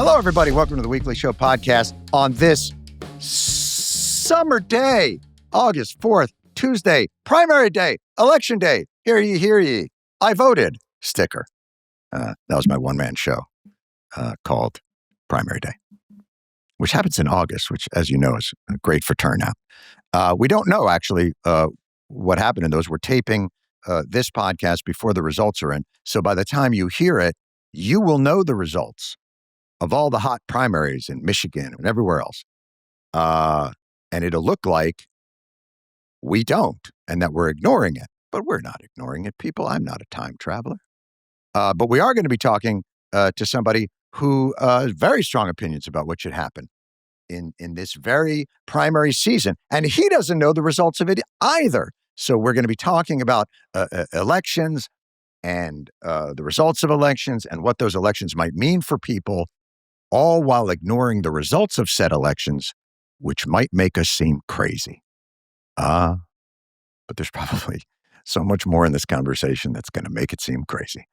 Hello, everybody. Welcome to the Weekly Show podcast on this summer day, August 4th, Tuesday, primary day, election day. Hear ye, hear ye. I voted sticker. That was my one-man show called Primary Day, which happens in August, which, as you know, is great for turnout. We don't know, actually, what happened in those. We're taping this podcast before the results are in. So by the time you hear it, you will know the results of all the hot primaries in Michigan and everywhere else. And it'll look like we don't and that we're ignoring it. But we're not ignoring it, people. I'm not a time traveler. But we are going to be talking to somebody who has very strong opinions about what should happen in this very primary season. And he doesn't know the results of it either. So we're going to be talking about elections and the results of elections and what those elections might mean for people, all while ignoring the results of said elections, which might make us seem crazy. But there's probably so much more in this conversation that's going to make it seem crazy.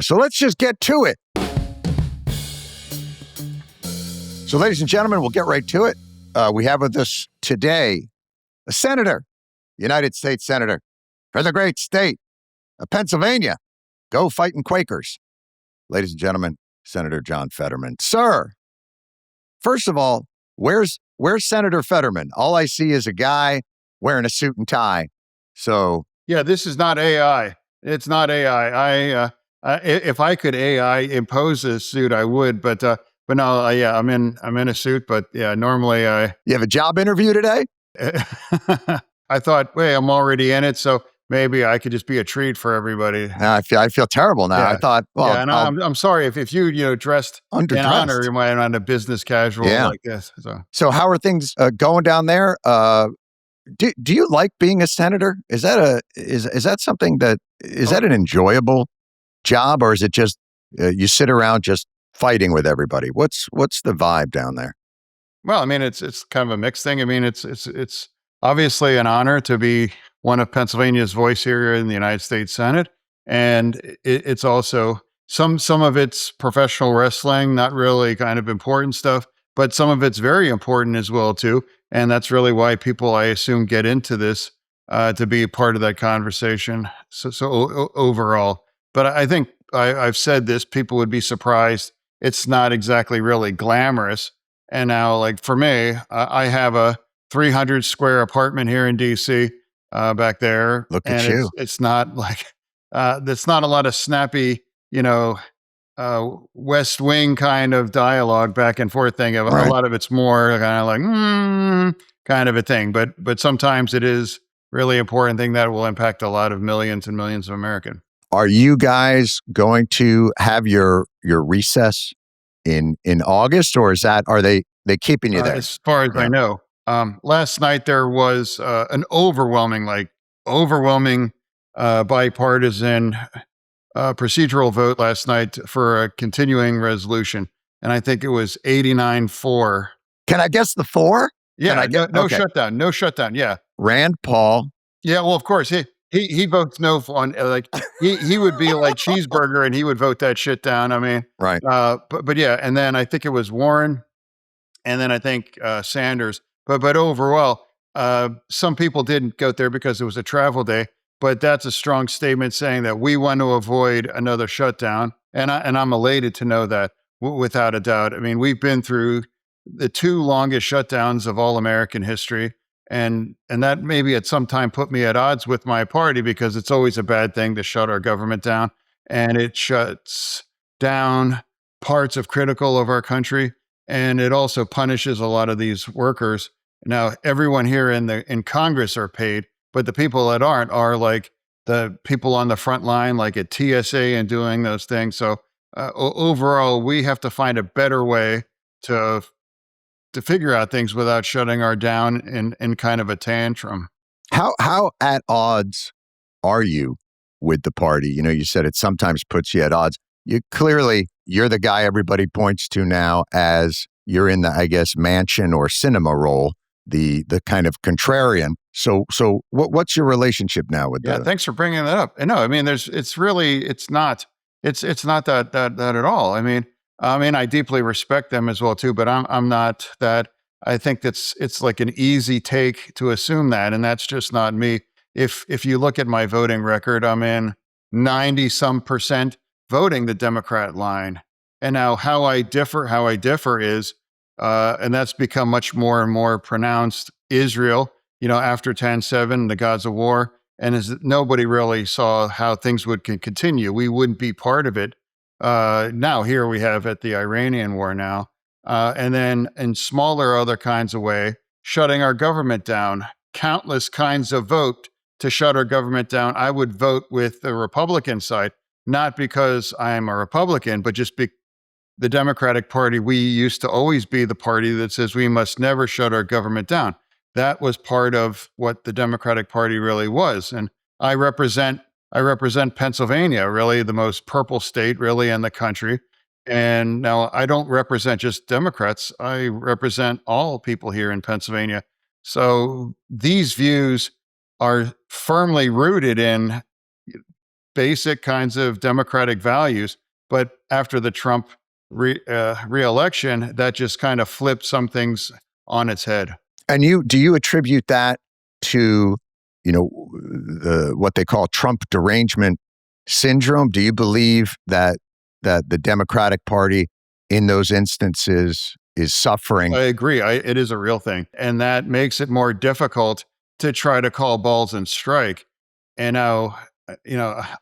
So let's just get to it. So, ladies and gentlemen, we'll get right to it. We have with us today a senator, United States Senator for the great state of Pennsylvania. Go fighting Quakers. Ladies and gentlemen, Senator John Fetterman. Sir, first of all, where's Senator Fetterman? All I see is a guy wearing a suit and tie. So yeah, this is not AI. It's not AI. If I could AI impose this suit, I would. But no, yeah, I'm in a suit. But yeah, normally you have a job interview today? I thought, wait, I'm already in it, so maybe I could just be a treat for everybody. I feel terrible now. Yeah. I thought, well, yeah, and I'm sorry if you dressed in honor, you might on a business casual like this. So how are things going down there? Do you like being a senator? Is that something that is that an enjoyable job, or is it just you sit around just fighting with everybody? What's the vibe down there? Well, I mean, it's kind of a mixed thing. I mean, it's obviously an honor to be one of Pennsylvania's voice here in the United States Senate, and it's also some of it's professional wrestling, not really kind of important stuff, but some of it's very important as well too. And that's really why people, I assume, get into this to be a part of that conversation. So overall, but I think I've said this, people would be surprised. It's not exactly really glamorous. And now, like for me, I have a 300 square apartment here in DC back there. Look at you. It's not like, there's not a lot of snappy, West Wing kind of dialogue back and forth thing. Right. A lot of it's more kind of like, kind of a thing. But sometimes it is really important thing that will impact a lot of millions and millions of Americans. Are you guys going to have your recess in August, or are they keeping you there? As far as I know. Last night there was an overwhelming bipartisan procedural vote last night for a continuing resolution. And I think it was 89-4. Can I guess the 4? Yeah, no shutdown. No shutdown. Yeah. Rand Paul. Yeah, well, of course. He votes no on like he would be like cheeseburger and he would vote that shit down. I mean, right. But yeah, and then I think it was Warren, and then I think Sanders. But overall, some people didn't go there because it was a travel day. But that's a strong statement saying that we want to avoid another shutdown, and I'm elated to know that without a doubt. I mean, we've been through the 2 longest shutdowns of all American history. And that maybe at some time put me at odds with my party because it's always a bad thing to shut our government down. And it shuts down parts of critical of our country. And it also punishes a lot of these workers. Now, everyone here in Congress are paid, but the people that aren't are like the people on the front line, like at TSA and doing those things. So overall, we have to find a better way to figure out things without shutting our down in kind of a tantrum. How at odds are you with the party? You said it sometimes puts you at odds. You're the guy everybody points to now as you're in the, I guess, mansion or cinema role, the kind of contrarian. So what's your relationship now with that? Thanks for bringing that up. And no, I mean, it's not that at all. I mean, I mean, I deeply respect them as well too, but I'm not that. I think it's like an easy take to assume that, and that's just not me. If you look at my voting record, I'm in 90 some percent voting the Democrat line. And now how I differ is, and that's become much more and more pronounced. Israel, after 10/7, the Gaza war, and as nobody really saw how things would continue, we wouldn't be part of it. Now here we have at the Iranian war now, and then in smaller other kinds of way, shutting our government down. Countless kinds of vote to shut our government down. I would vote with the Republican side, not because I'm a Republican, but just the Democratic Party. We used to always be the party that says we must never shut our government down. That was part of what the Democratic Party really was, and I represent Pennsylvania, really the most purple state really in the country. And now I don't represent just Democrats. I represent all people here in Pennsylvania. So these views are firmly rooted in basic kinds of democratic values. But after the Trump re-election, that just kind of flipped some things on its head. And do you attribute that to, what they call Trump derangement syndrome? Do you believe that the Democratic Party in those instances is suffering? I agree. It is a real thing. And that makes it more difficult to try to call balls and strike. And now,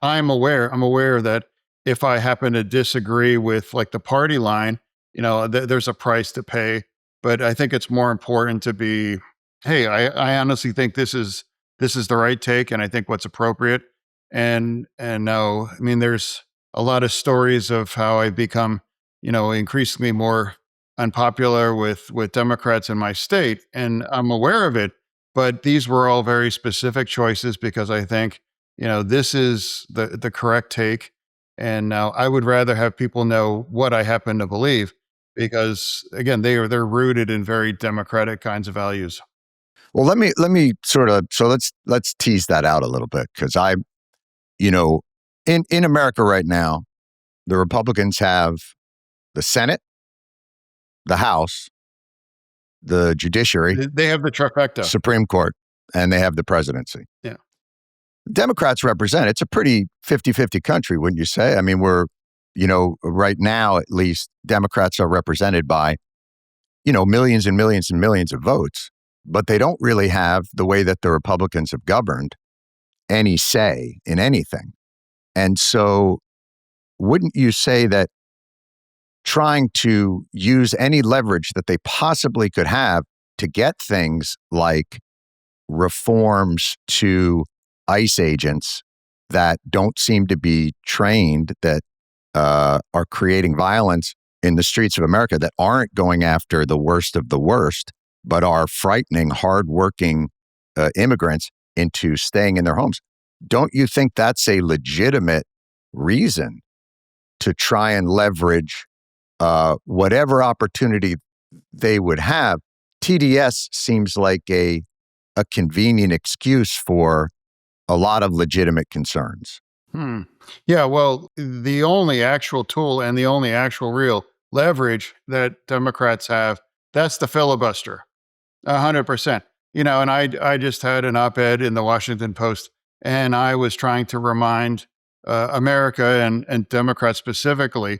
I'm aware that if I happen to disagree with like the party line, there's a price to pay. But I think it's more important to be, hey, I honestly think this is the right take, and I think what's appropriate. And no, I mean, there's a lot of stories of how I've become, increasingly more unpopular with Democrats in my state, and I'm aware of it. But these were all very specific choices because I think, this is the correct take. And now I would rather have people know what I happen to believe, because again, they're rooted in very democratic kinds of values. Well, let me sort of, so let's tease that out a little bit, because in America right now, the Republicans have the Senate, the House, the judiciary. They have the trifecta. Supreme Court, and they have the presidency. Yeah. Democrats represent, it's a pretty 50-50 country, wouldn't you say? I mean, we're, right now, at least, Democrats are represented by, millions and millions and millions of votes, but they don't really have, the way that the Republicans have governed, any say in anything. And so wouldn't you say that trying to use any leverage that they possibly could have to get things like reforms to ICE agents that don't seem to be trained, that are creating violence in the streets of America, that aren't going after the worst of the worst, but are frightening hardworking immigrants into staying in their homes? Don't you think that's a legitimate reason to try and leverage whatever opportunity they would have? TDS seems like a convenient excuse for a lot of legitimate concerns. Yeah, well, the only actual tool and the only actual real leverage that Democrats have, that's the filibuster, 100%. And I just had an op-ed in the Washington Post, and I was trying to remind America and Democrats specifically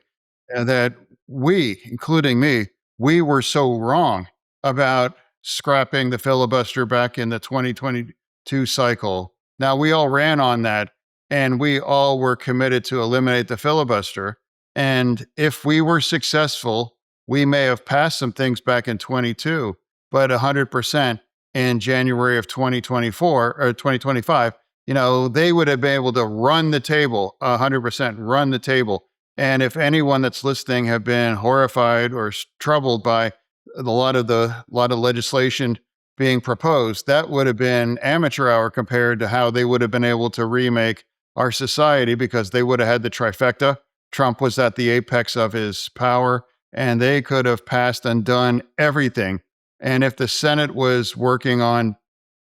that we, including me, we were so wrong about scrapping the filibuster back in the 2022 cycle. Now, we all ran on that, and we all were committed to eliminate the filibuster. And if we were successful, we may have passed some things back in 22, but 100% in January of 2024 or 2025, they would have been able to run the table, 100% run the table. And if anyone that's listening have been horrified or troubled by a lot of legislation being proposed, that would have been amateur hour compared to how they would have been able to remake our society, because they would have had the trifecta. Trump was at the apex of his power, and they could have passed and done everything. And if the Senate was working on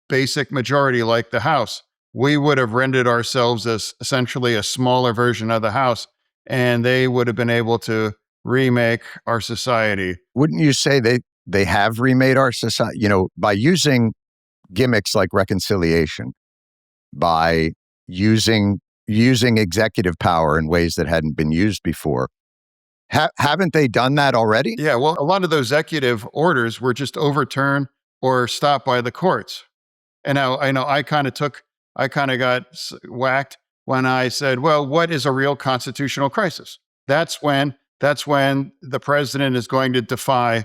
basic majority like the House, we would have rendered ourselves as essentially a smaller version of the House, and they would have been able to remake our society. Wouldn't you say they have remade our society, by using gimmicks like reconciliation, by using executive power in ways that hadn't been used before? Haven't they done that already? Yeah, well, a lot of those executive orders were just overturned or stopped by the courts. And now I know I kind of got whacked when I said, well, what is a real constitutional crisis? That's when the president is going to defy,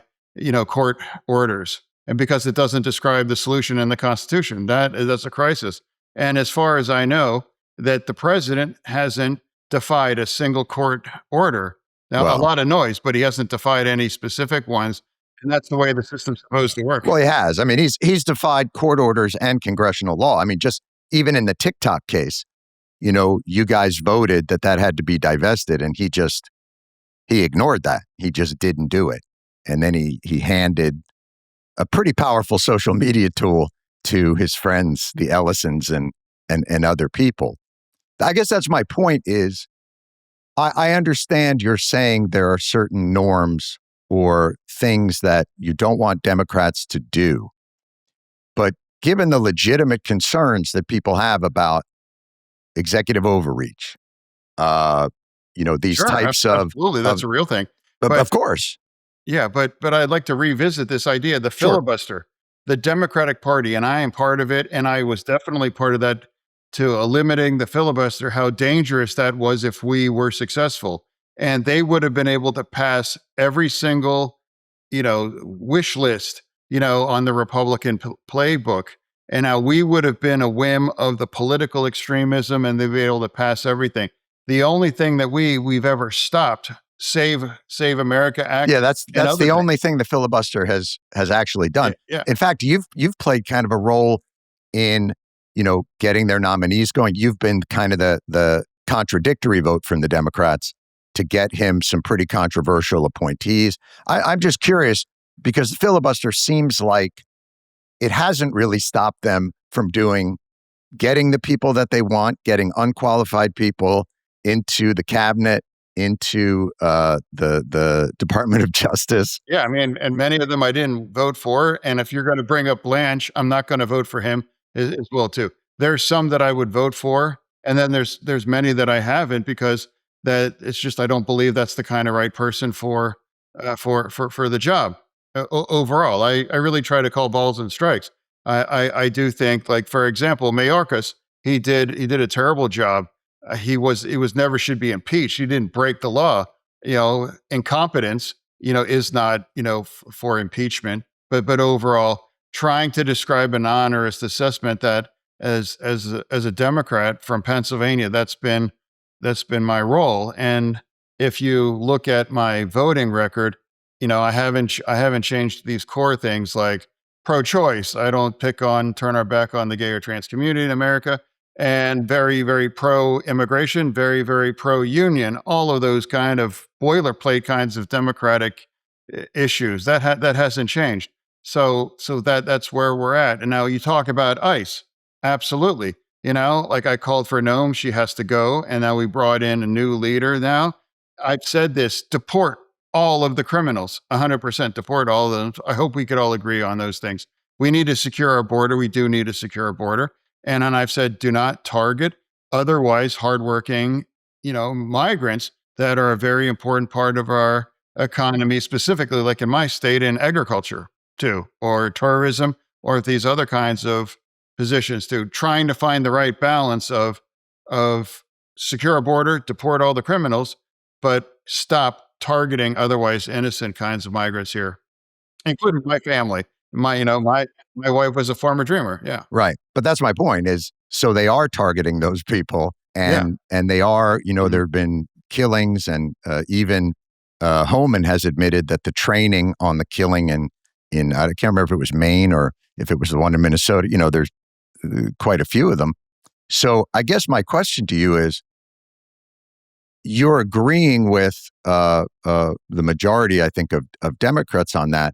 court orders. And because it doesn't describe the solution in the Constitution, that's a crisis. And as far as I know, that the president hasn't defied a single court order. Now, a lot of noise, but he hasn't defied any specific ones. And that's the way the system's supposed to work. Well, he has. I mean, he's defied court orders and congressional law. I mean, just even in the TikTok case, you guys voted that had to be divested, and he ignored that. He just didn't do it. And then he handed a pretty powerful social media tool to his friends, the Ellisons and other people. I guess that's my point is, I understand you're saying there are certain norms or things that you don't want Democrats to do. But given the legitimate concerns that people have about executive overreach, these Sure, types absolutely, that's a real thing. But of course. Yeah, but I'd like to revisit this idea, the filibuster, the Democratic Party, and I am part of it, and I was definitely part of that, to limiting the filibuster, how dangerous that was if we were successful. And they would have been able to pass every single, wish list, on the Republican playbook. And now we would have been a whim of the political extremism, and they'd be able to pass everything. The only thing that we've ever stopped, Save America Act. Yeah, that's the only thing the filibuster has actually done. Yeah. In fact, you've played kind of a role in getting their nominees going. You've been kind of the contradictory vote from the Democrats to get him some pretty controversial appointees. I'm just curious, because the filibuster seems like it hasn't really stopped them from getting the people that they want, getting unqualified people into the cabinet, into the Department of Justice. Yeah, I mean, and many of them I didn't vote for. And if you're going to bring up Blanche, I'm not going to vote for him as well too. There's some that I would vote for, and then there's many that I haven't, because that it's just I don't believe that's the kind of right person for the job. Overall, I really try to call balls and strikes. I do think, like, for example, Mayorkas, he did a terrible job. He was never should be impeached. He didn't break the law. Incompetence, is not, for impeachment. But overall, trying to describe an honest assessment that as a Democrat from Pennsylvania, that's been my role. And if you look at my voting record, I haven't changed these core things like pro-choice. I don't turn our back on the gay or trans community in America, and very, very pro-immigration, very, very pro-union. All of those kind of boilerplate kinds of Democratic issues that hasn't changed. So that's where we're at. And now you talk about ICE. Absolutely. Like I called for Noam, she has to go. And now we brought in a new leader now. I've said this, deport all of the criminals, 100% deport all of them. I hope we could all agree on those things. We need to secure our border. We do need to secure our border. And then I've said, do not target otherwise hardworking, migrants that are a very important part of our economy, specifically like in my state in agriculture too, or tourism, or these other kinds of positions too, trying to find the right balance of secure a border, deport all the criminals, but stop targeting otherwise innocent kinds of migrants here, including my family. My wife was a former Dreamer. Yeah. Right. But that's my point is, so they are targeting those people, and they are, there have been killings, and even Homan has admitted that the training on the killing in I can't remember if it was Maine or if it was the one in Minnesota, there's quite a few of them. So I guess my question to you is, you're agreeing with the majority, I think, of Democrats on that,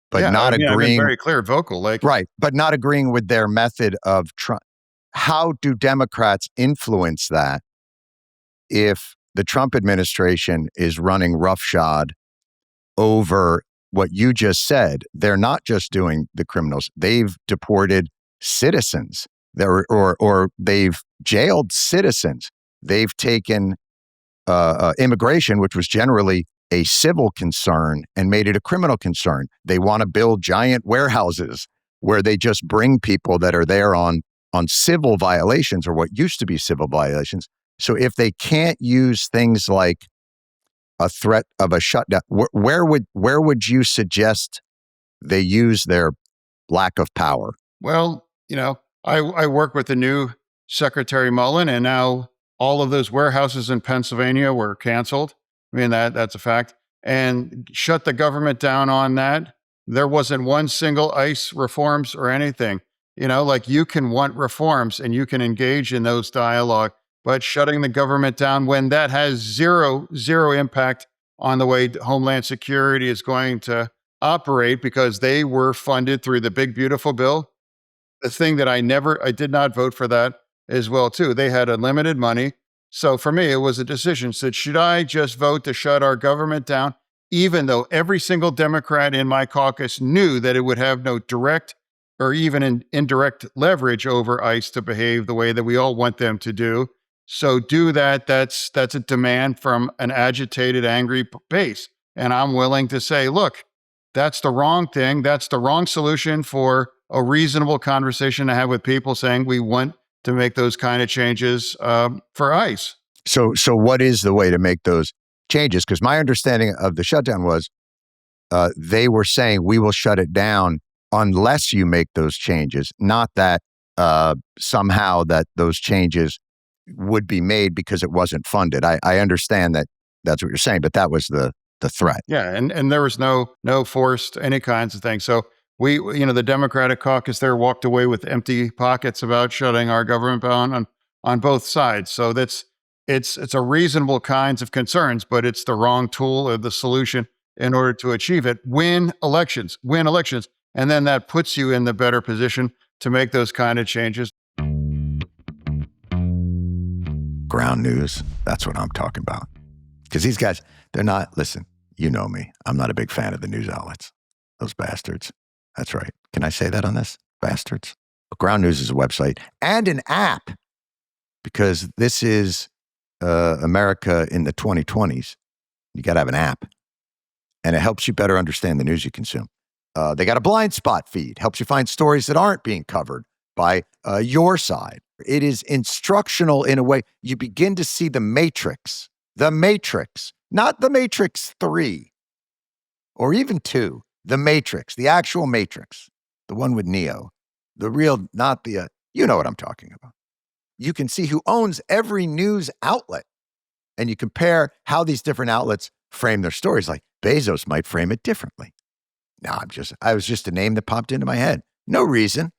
but not agreeing. I've been very clear, vocal, right, but not agreeing with their method of how do Democrats influence that if the Trump administration is running roughshod over what you just said. They're not just doing the criminals. They've deported citizens or they've jailed citizens. They've taken immigration, which was generally a civil concern, and made it a criminal concern. They want to build giant warehouses where they just bring people that are there on civil violations or what used to be civil violations. So if they can't use things like a threat of a shutdown, where would you suggest they use their lack of power? Well, I work with the new Secretary Mullen, and now all of those warehouses in Pennsylvania were canceled. I mean, that's a fact. And shut the government down on that. There wasn't one single ICE reforms or anything. Like, you can want reforms and you can engage in those dialogue, but shutting the government down when that has zero impact on the way Homeland Security is going to operate, because they were funded through the big, beautiful bill. The thing that I did not vote for that as well, too. They had unlimited money. So for me, it was a decision. Said, should I just vote to shut our government down, even though every single Democrat in my caucus knew that it would have no direct or even indirect leverage over ICE to behave the way that we all want them to do? So do that. That's a demand from an agitated, angry base. And I'm willing to say, look, that's the wrong thing. That's the wrong solution for a reasonable conversation to have with people saying we want to make those kind of changes for ICE. So what is the way to make those changes? Because my understanding of the shutdown was they were saying we will shut it down unless you make those changes, not that somehow that those changes would be made because it wasn't funded. I understand that that's what you're saying, but that was the threat. Yeah, and there was no forced any kinds of things. So we, the Democratic caucus there walked away with empty pockets about shutting our government down on both sides. So it's a reasonable kinds of concerns, but it's the wrong tool or the solution in order to achieve it. Win elections, and then that puts you in the better position to make those kind of changes. Ground news, that's what I'm talking about. Because these guys, they're not, listen, you know me, I'm not a big fan of the news outlets. Those bastards. That's right. Can I say that on this? Bastards. But Ground News is a website and an app, because this is America in the 2020s. You got to have an app, and it helps you better understand the news you consume. They got a blind spot feed, helps you find stories that aren't being covered by your side. It is instructional in a way. You begin to see the Matrix, not the Matrix 3 or even 2, the Matrix, the actual Matrix, the one with Neo, the real, not the, you know what I'm talking about. You can see who owns every news outlet, and you compare how these different outlets frame their stories. Like Bezos might frame it differently. No, I was just a name that popped into my head. No reason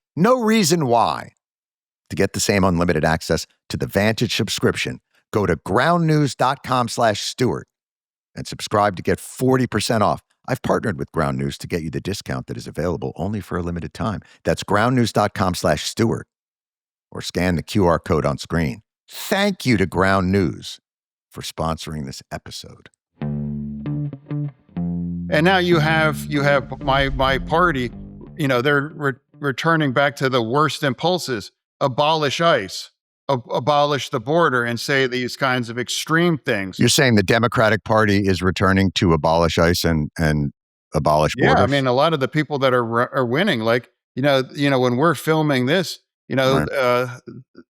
why. To get the same unlimited access to the Vantage subscription, go to groundnews.com/Stewart and subscribe to get 40% off. I've partnered with Ground News to get you the discount that is available only for a limited time. That's groundnews.com/Stewart, or scan the QR code on screen. Thank you to Ground News for sponsoring this episode. And now you have my party, they're returning back to the worst impulses. Abolish ICE, abolish the border, and say these kinds of extreme things. You're saying the Democratic Party is returning to abolish ICE and abolish borders? Yeah, I mean, a lot of the people that are winning, like, when we're filming this, right.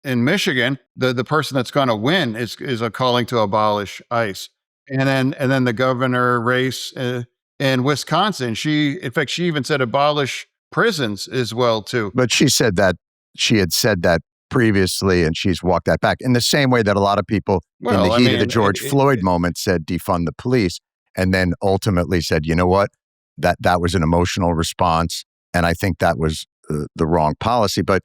In Michigan, the person that's going to win is calling to abolish ICE. And then the governor race in Wisconsin, she even said abolish prisons as well, too. But she said that she had said that previously, and she's walked that back in the same way that a lot of people in the heat of the George Floyd moment said defund the police, and then ultimately said, you know what, that was an emotional response, and I think that was the wrong policy. But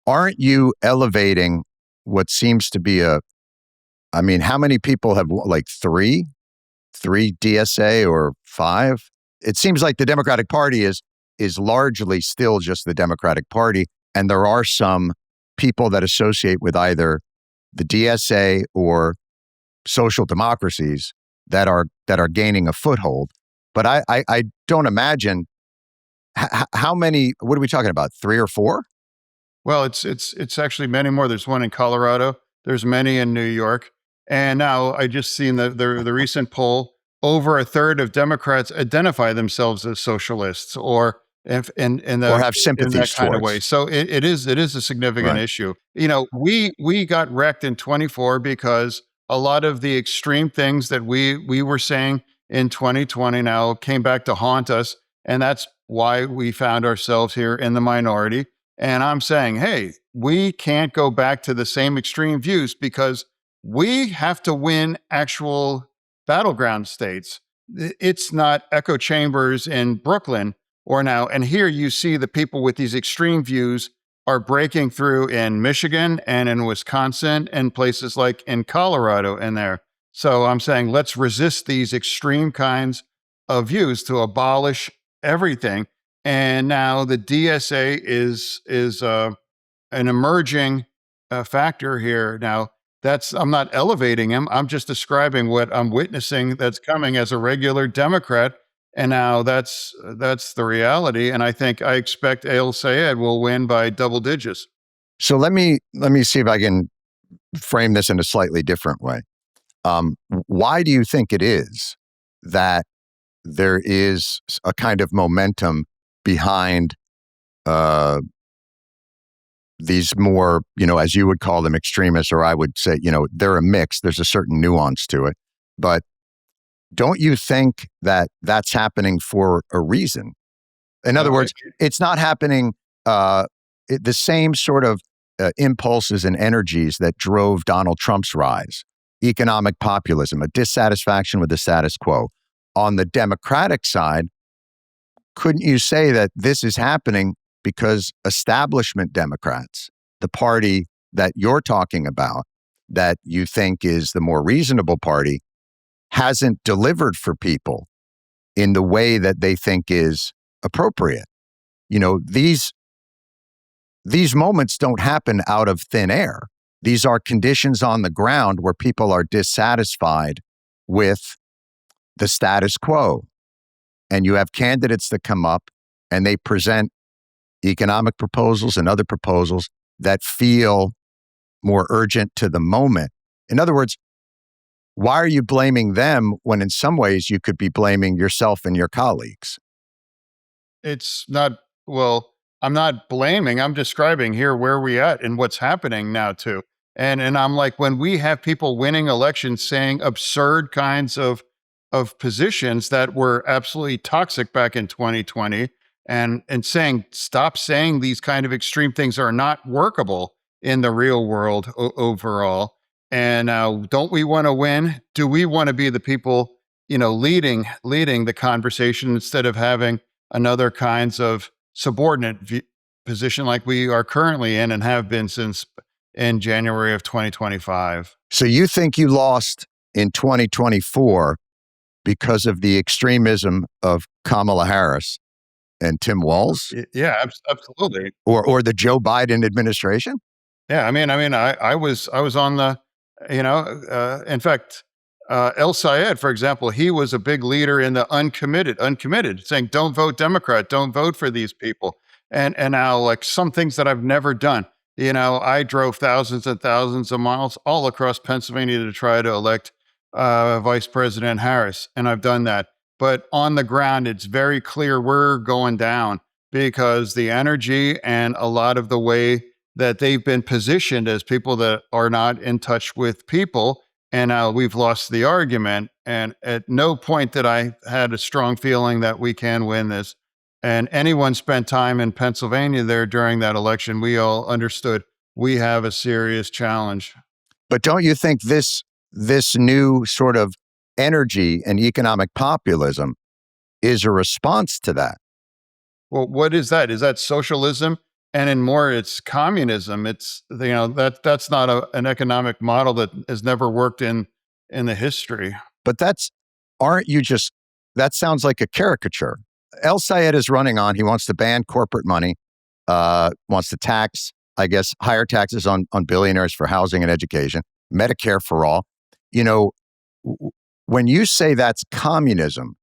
aren't you elevating what seems to be how many people have, like three DSA or 5? It seems like the Democratic Party is largely still just the Democratic Party. And there are some people that associate with either the DSA or social democracies that are gaining a foothold. But I don't imagine how many. What are we talking about? 3 or 4? Well, it's actually many more. There's one in Colorado. There's many in New York. And now I just seen the recent poll. Over a third of Democrats identify themselves as socialists, or if in Or have in sympathies that kind of towards. way. So it is a significant Right. issue. We got wrecked in 24 because a lot of the extreme things that we were saying in 2020 now came back to haunt us, and that's why we found ourselves here in the minority. And I'm saying, hey, we can't go back to the same extreme views because we have to win actual battleground states. It's not echo chambers in Brooklyn or now. And here you see the people with these extreme views are breaking through in Michigan and in Wisconsin and places like in Colorado in there. So I'm saying let's resist these extreme kinds of views to abolish everything. And now the DSA is an emerging factor here. Now, I'm not elevating him. I'm just describing what I'm witnessing that's coming as a regular Democrat. And now that's the reality. And I expect El Sayed will win by double digits. So let me see if I can frame this in a slightly different way. Why do you think it is that there is a kind of momentum behind these more, as you would call them, extremists, or I would say, they're a mix. There's a certain nuance to it. But don't you think that that's happening for a reason? In other words, it's not happening the same sort of impulses and energies that drove Donald Trump's rise, economic populism, a dissatisfaction with the status quo. On the Democratic side, couldn't you say that this is happening because establishment Democrats, the party that you're talking about, that you think is the more reasonable party, hasn't delivered for people in the way that they think is appropriate? These moments don't happen out of thin air. These are conditions on the ground where people are dissatisfied with the status quo. And you have candidates that come up and they present economic proposals and other proposals that feel more urgent to the moment. In other words, why are you blaming them when in some ways you could be blaming yourself and your colleagues? It's not, well, I'm not blaming, I'm describing here where we at and what's happening now too. And I'm like, when we have people winning elections saying absurd kinds of positions that were absolutely toxic back in 2020, and saying, stop saying these kind of extreme things are not workable in the real world overall. And don't we want to win? Do we want to be the people, leading the conversation instead of having another kinds of subordinate position like we are currently in and have been since in January of 2025? So you think you lost in 2024 because of the extremism of Kamala Harris and Tim Walz? Yeah, absolutely. Or the Joe Biden administration? Yeah, I was on the, in fact, El Sayed, for example, he was a big leader in the uncommitted, saying, don't vote Democrat, don't vote for these people. And now, like, some things that I've never done, I drove thousands and thousands of miles all across Pennsylvania to try to elect Vice President Harris, and I've done that. But on the ground, it's very clear we're going down because the energy and a lot of the way that they've been positioned as people that are not in touch with people. And now we've lost the argument. And at no point did I had a strong feeling that we can win this. And anyone spent time in Pennsylvania there during that election, we all understood we have a serious challenge. But don't you think this new sort of energy and economic populism is a response to that? Well, what is that? Is that socialism? And in more, it's communism. It's, that's not an economic model that has never worked in the history. But that sounds like a caricature. El Sayed is running on, he wants to ban corporate money, wants to tax, higher taxes on billionaires for housing and education, Medicare for all. you know, when you say that's communism,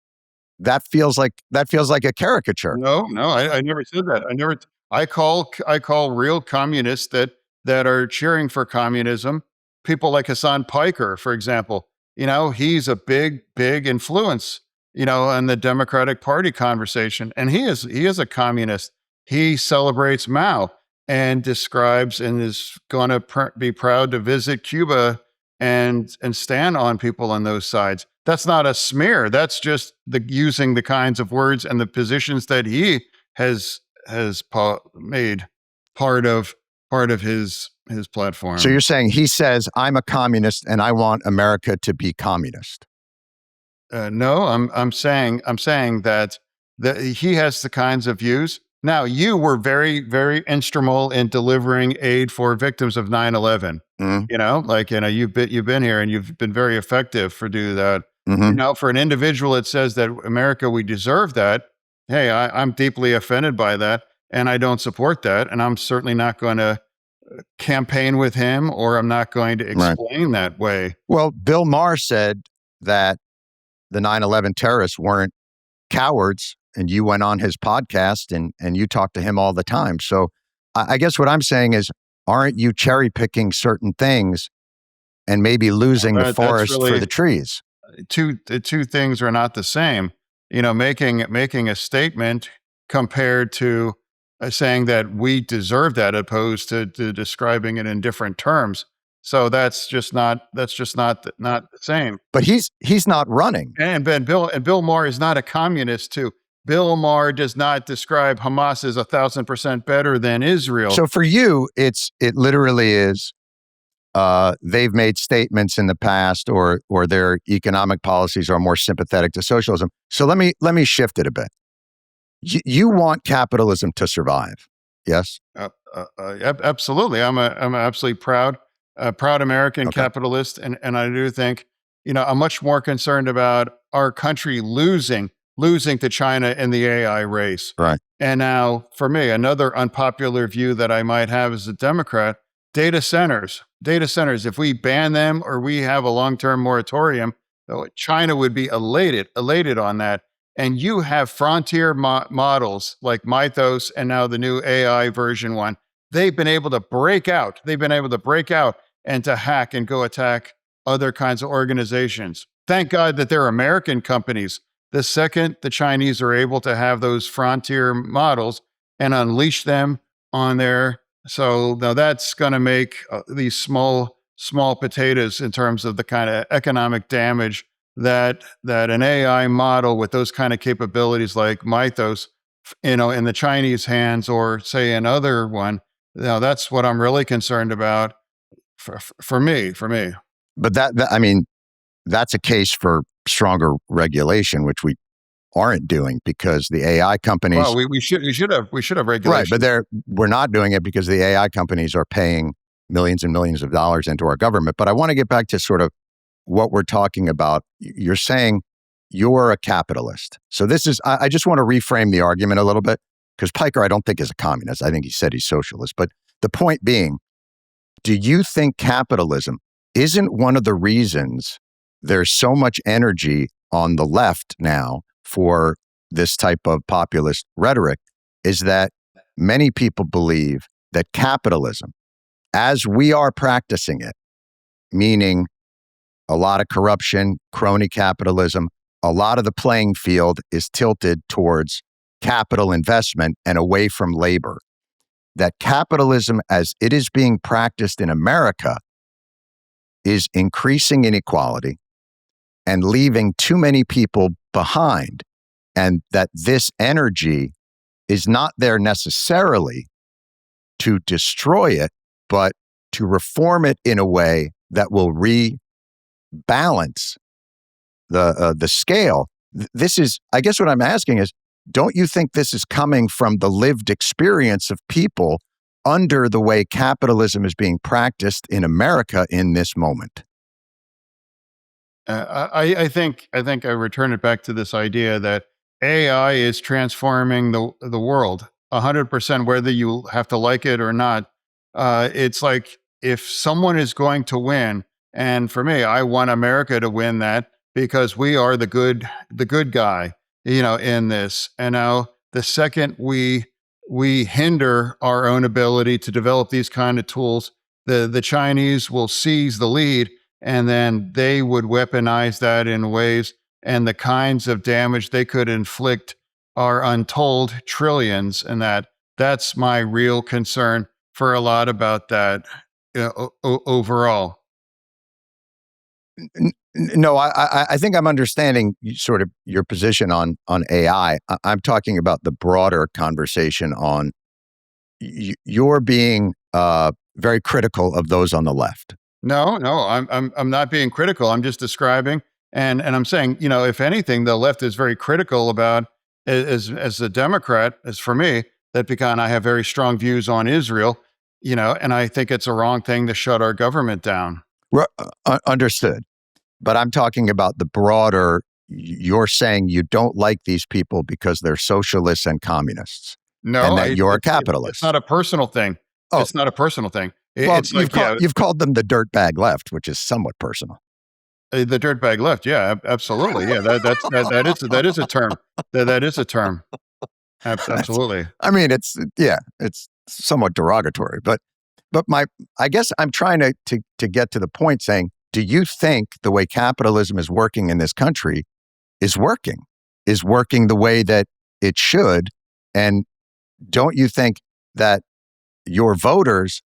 that feels like a caricature. No, I never said that. I call real communists that are cheering for communism people like Hassan Piker, for example. He's a big influence, in the Democratic Party conversation, and he is a communist. He celebrates Mao and describes and is going to be proud to visit Cuba and stand on people on those sides. That's not a smear. That's just using the kinds of words and the positions that he has made part of his platform. So you're saying he says, I'm a communist and I want America to be communist. No, I'm saying that he has the kinds of views. Now, you were very, very instrumental in delivering aid for victims of 9/11. You've been here and you've been very effective for doing that. Mm-hmm. For an individual that says that America, we deserve that. Hey, I'm deeply offended by that, and I don't support that, and I'm certainly not going to campaign with him, or I'm not going to explain that way. Well, Bill Maher said that the 9/11 terrorists weren't cowards, and you went on his podcast and you talked to him all the time. So I guess what I'm saying is, aren't you cherry picking certain things and maybe losing the forest for the trees? The two things are not the same. Making a statement compared to saying that we deserve that, opposed to describing it in different terms. So that's just not the same. But he's not running. And Bill Maher is not a communist too. Bill Maher does not describe Hamas as 1,000% better than Israel. So for you, it literally is. They've made statements in the past, or their economic policies are more sympathetic to socialism. So let me shift it a bit. You want capitalism to survive, yes? Absolutely. I'm absolutely proud American capitalist, and I do think I'm much more concerned about our country losing to China in the AI race. Right. And now, for me, another unpopular view that I might have as a Democrat: data centers. If we ban them or we have a long-term moratorium, China would be elated on that. And you have frontier models like Mythos and now the new AI version 1. They've been able to break out. And to hack and go attack other kinds of organizations. Thank God that they're American companies. The second the Chinese are able to have those frontier models and unleash them on their, so now that's going to make these small potatoes in terms of the kind of economic damage that an AI model with those kind of capabilities like Mythos, in the Chinese hands, or say another one. Now that's what I'm really concerned about for me. But that's a case for stronger regulation, which we aren't doing because the AI companies. Well, we should have regulation, right? But we're not doing it because the AI companies are paying millions and millions of dollars into our government. But I want to get back to sort of what we're talking about. You're saying you're a capitalist. So this is. I just want to reframe the argument a little bit, because Piker, I don't think, is a communist. I think he said he's socialist. But the point being, do you think capitalism isn't one of the reasons there's so much energy on the left now for this type of populist rhetoric? Is that many people believe that capitalism, as we are practicing it, meaning a lot of corruption, crony capitalism, a lot of the playing field is tilted towards capital investment and away from labor. That capitalism, as it is being practiced in America, is increasing inequality and leaving too many people behind, and that this energy is not there necessarily to destroy it, but to reform it in a way that will rebalance the scale. This is, I guess what I'm asking is, don't you think this is coming from the lived experience of people under the way capitalism is being practiced in America in this moment? I think I return it back to this idea that AI is transforming the world 100%, whether you have to like it or not. It's like, if someone is going to win, And for me, I want America to win that because we are the good guy, in this. And now the second we hinder our own ability to develop these kind of tools, the Chinese will seize the lead, and then they would weaponize that in ways, and the kinds of damage they could inflict are untold trillions. And that's my real concern for a lot about that overall. No, I think I'm understanding sort of your position on AI. I'm talking about the broader conversation on you're being very critical of those on the left. No, I'm not being critical. I'm just describing, and I'm saying, if anything, the left is very critical about, as a Democrat, as for me, that because I have very strong views on Israel, and I think it's a wrong thing to shut our government down. Understood. But I'm talking about the broader, you're saying you don't like these people because they're socialists and communists. No, and that you're a capitalist. It's not a personal thing. Oh. It's not a personal thing. Well, you've called them the dirtbag left, which is somewhat personal. The dirtbag left, yeah, absolutely, yeah. That is a term. That is a term. Absolutely. I mean, it's somewhat derogatory, but I guess I'm trying to get to the point saying, do you think the way capitalism is working in this country is working the way that it should? And don't you think that your voters,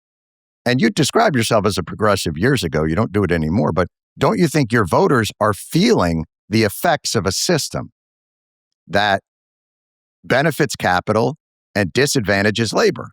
and you described yourself as a progressive years ago, you don't do it anymore, but don't you think your voters are feeling the effects of a system that benefits capital and disadvantages labor?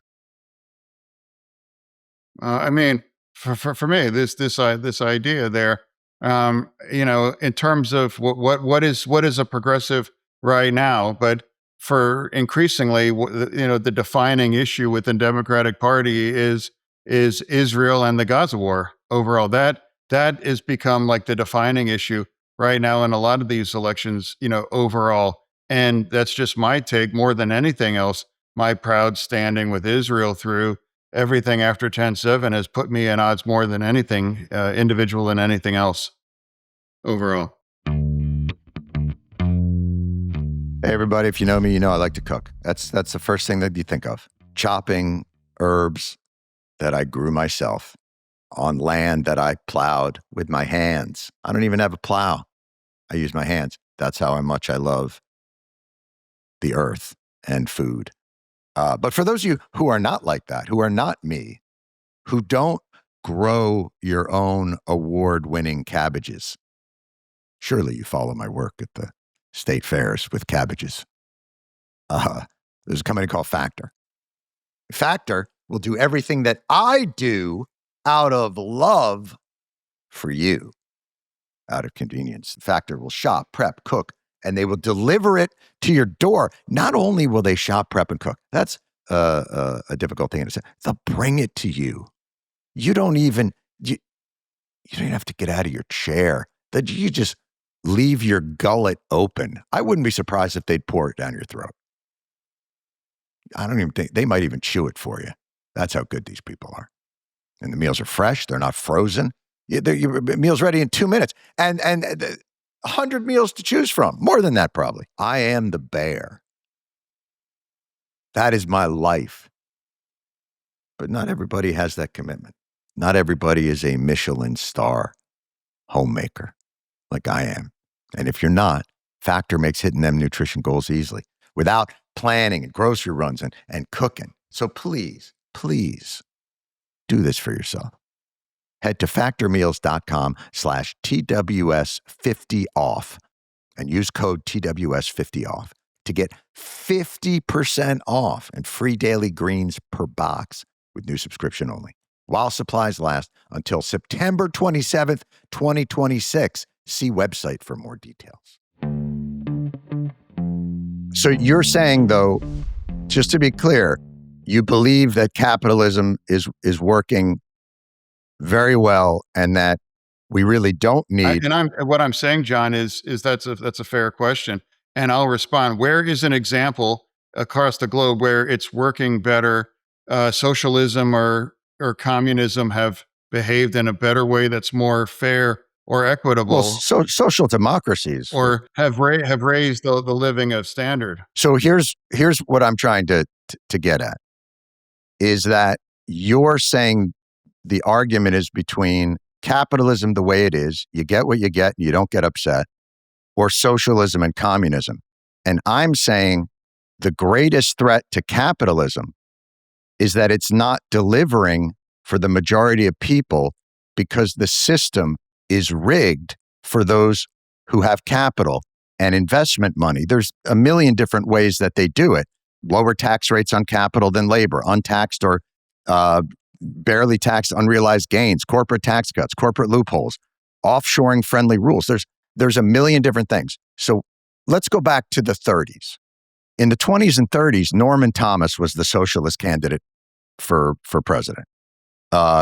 I mean, for me, this idea there, in terms of what is a progressive right now, but for increasingly, the defining issue within Democratic Party is Israel and the Gaza war overall. That has become like the defining issue right now in a lot of these elections, overall. And that's just my take more than anything else. My proud standing with Israel through everything after 10/7 has put me in odds more than anything, individual than anything else overall. Hey, everybody, if you know me, you know I like to cook. That's the first thing that you think of. Chopping herbs that I grew myself on land that I plowed with my hands. I don't even have a plow. I use my hands. That's how much I love the earth and food. But for those of you who are not like that, who are not me, who don't grow your own award-winning cabbages, surely you follow my work at the state fairs with cabbages. There's a company called Factor. Factor will do everything that I do out of love for you, out of convenience. Factor will shop, prep, cook, and they will deliver it to your door. Not only will they shop, prep, and cook, that's a difficult thing to say. They'll bring it to you. You don't even have to get out of your chair. You just leave your gullet open. I wouldn't be surprised if they'd pour it down your throat. I don't even think they might even chew it for you. That's how good these people are. And the meals are fresh. They're not frozen. Your meal's ready in 2 minutes. And 100 meals to choose from. More than that, probably. I am the bear. That is my life. But not everybody has that commitment. Not everybody is a Michelin star homemaker like I am. And if you're not, Factor makes hitting them nutrition goals easily without planning and grocery runs and cooking. So please do this for yourself. Head to factormeals.com/TWS50off and use code TWS50off to get 50% off and free daily greens per box with new subscription only, while supplies last until September 27th, 2026. See website for more details. So you're saying, though, just to be clear, you believe that capitalism is working very well, and that we really don't need. What I'm saying, John, is that's a fair question, and I'll respond. Where is an example across the globe where it's working better? Socialism or communism have behaved in a better way that's more fair or equitable, Well, social democracies. or have raised the living of standard. So here's what I'm trying to get at is that you're saying the argument is between capitalism the way it is, you get what you get and you don't get upset, or socialism and communism. And I'm saying the greatest threat to capitalism is that it's not delivering for the majority of people because the system is rigged for those who have capital and investment money. There's a million different ways that they do it. Lower tax rates on capital than labor, untaxed or barely taxed unrealized gains, corporate tax cuts, corporate loopholes, offshoring friendly rules. There's a million different things. So let's go back to the 30s. In the 20s and 30s, Norman Thomas was the socialist candidate for president.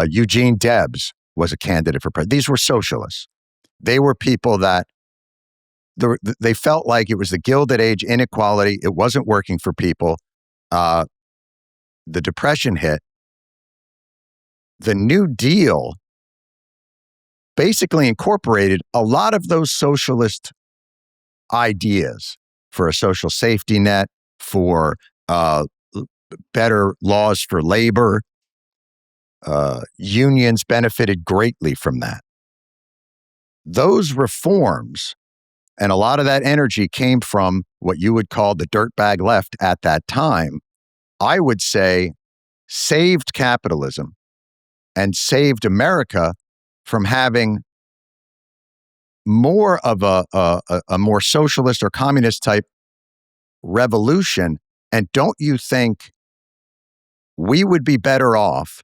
Eugene Debs was a candidate for president. These were socialists. They were people that they felt like it was the Gilded Age inequality. It wasn't working for people. The Depression hit. The New Deal basically incorporated a lot of those socialist ideas for a social safety net, for better laws for labor. Unions benefited greatly from that. Those reforms and a lot of that energy came from what you would call the dirtbag left at that time. I would say saved capitalism and saved America from having more of a more socialist or communist type revolution. And don't you think we would be better off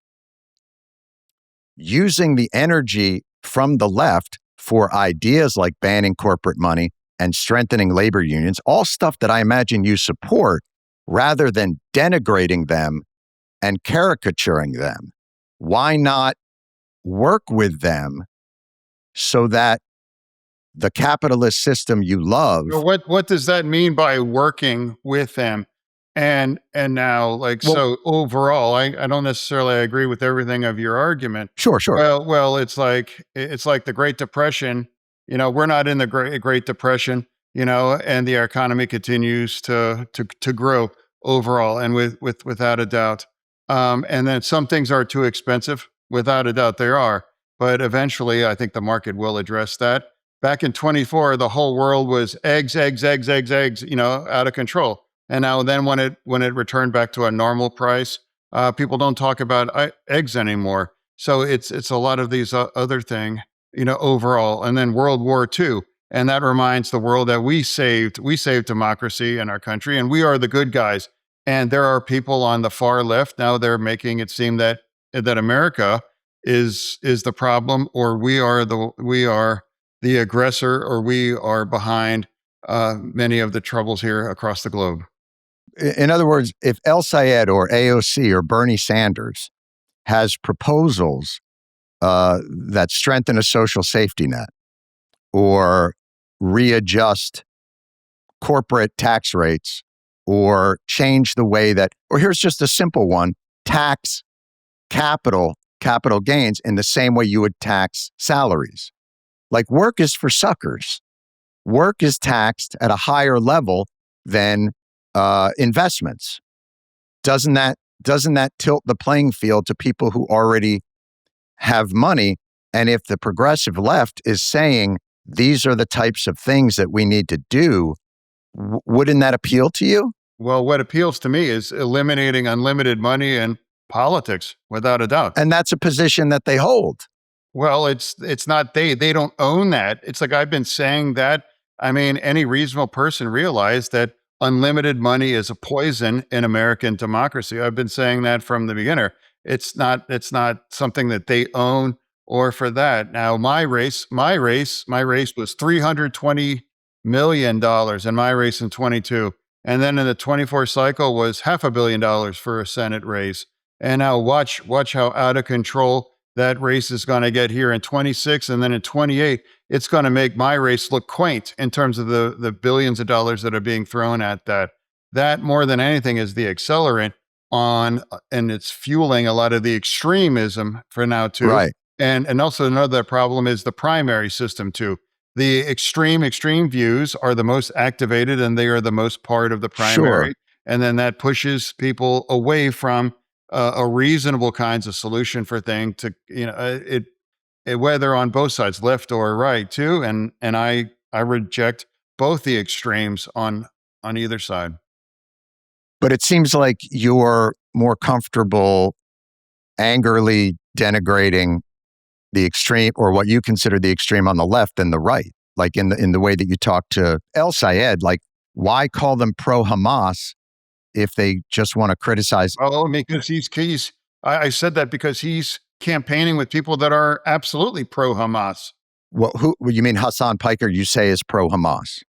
using the energy from the left for ideas like banning corporate money and strengthening labor unions, all stuff that I imagine you support, rather than denigrating them and caricaturing them? Why not work with them so that the capitalist system you love... What does that mean by working with them? And now, like, well, so overall, I don't necessarily agree with everything of your argument. Sure. Well, it's like the Great Depression. We're not in the Great Depression. And the economy continues to grow overall, and without a doubt. And then some things are too expensive. Without a doubt, they are. But eventually, I think the market will address that. Back in 24, the whole world was eggs, out of control. And now then when it returned back to a normal price, people don't talk about eggs anymore. So it's a lot of these other things, overall. And then World War II. And that reminds the world that we saved democracy in our country, and we are the good guys. And there are people on the far left now, they're making it seem that America is the problem, or we are the aggressor, or we are behind many of the troubles here across the globe. In other words, if El Sayed or AOC or Bernie Sanders has proposals that strengthen a social safety net or readjust corporate tax rates or change the way that, or here's just a simple one, tax capital gains in the same way you would tax salaries. Like, work is for suckers. Work is taxed at a higher level than investments. Doesn't that tilt the playing field to people who already have money? And if the progressive left is saying these are the types of things that we need to do, wouldn't that appeal to you? Well, what appeals to me is eliminating unlimited money in politics, without a doubt. And that's a position that they hold. Well, it's not they don't own that. It's like, I've been saying that. I mean, any reasonable person realized that unlimited money is a poison in American democracy. I've been saying that from the beginning. It's not something that they own or for that. Now, my race was $320 million in my race in 22. And then in the 24 cycle was $500 million for a Senate race. And now watch how out of control that race is going to get here in 26. And then in 28, it's going to make my race look quaint in terms of the billions of dollars that are being thrown at that. That, more than anything, is the accelerant on, and it's fueling a lot of the extremism for now too. Right. And also another problem is the primary system too. The extreme views are the most activated and they are the most part of the primary. Sure. And then that pushes people away from a reasonable kinds of solution for thing to, whether on both sides, left or right too. And I reject both the extremes on either side. But it seems like you're more comfortable angrily denigrating the extreme, or what you consider the extreme on the left, than the right. Like in the way that you talk to El Sayed, like, why call them pro-Hamas if they just want to criticize? Oh, because I said that because he's campaigning with people that are absolutely pro-Hamas. Well, who you mean Hassan Piker? You say is pro-Hamas,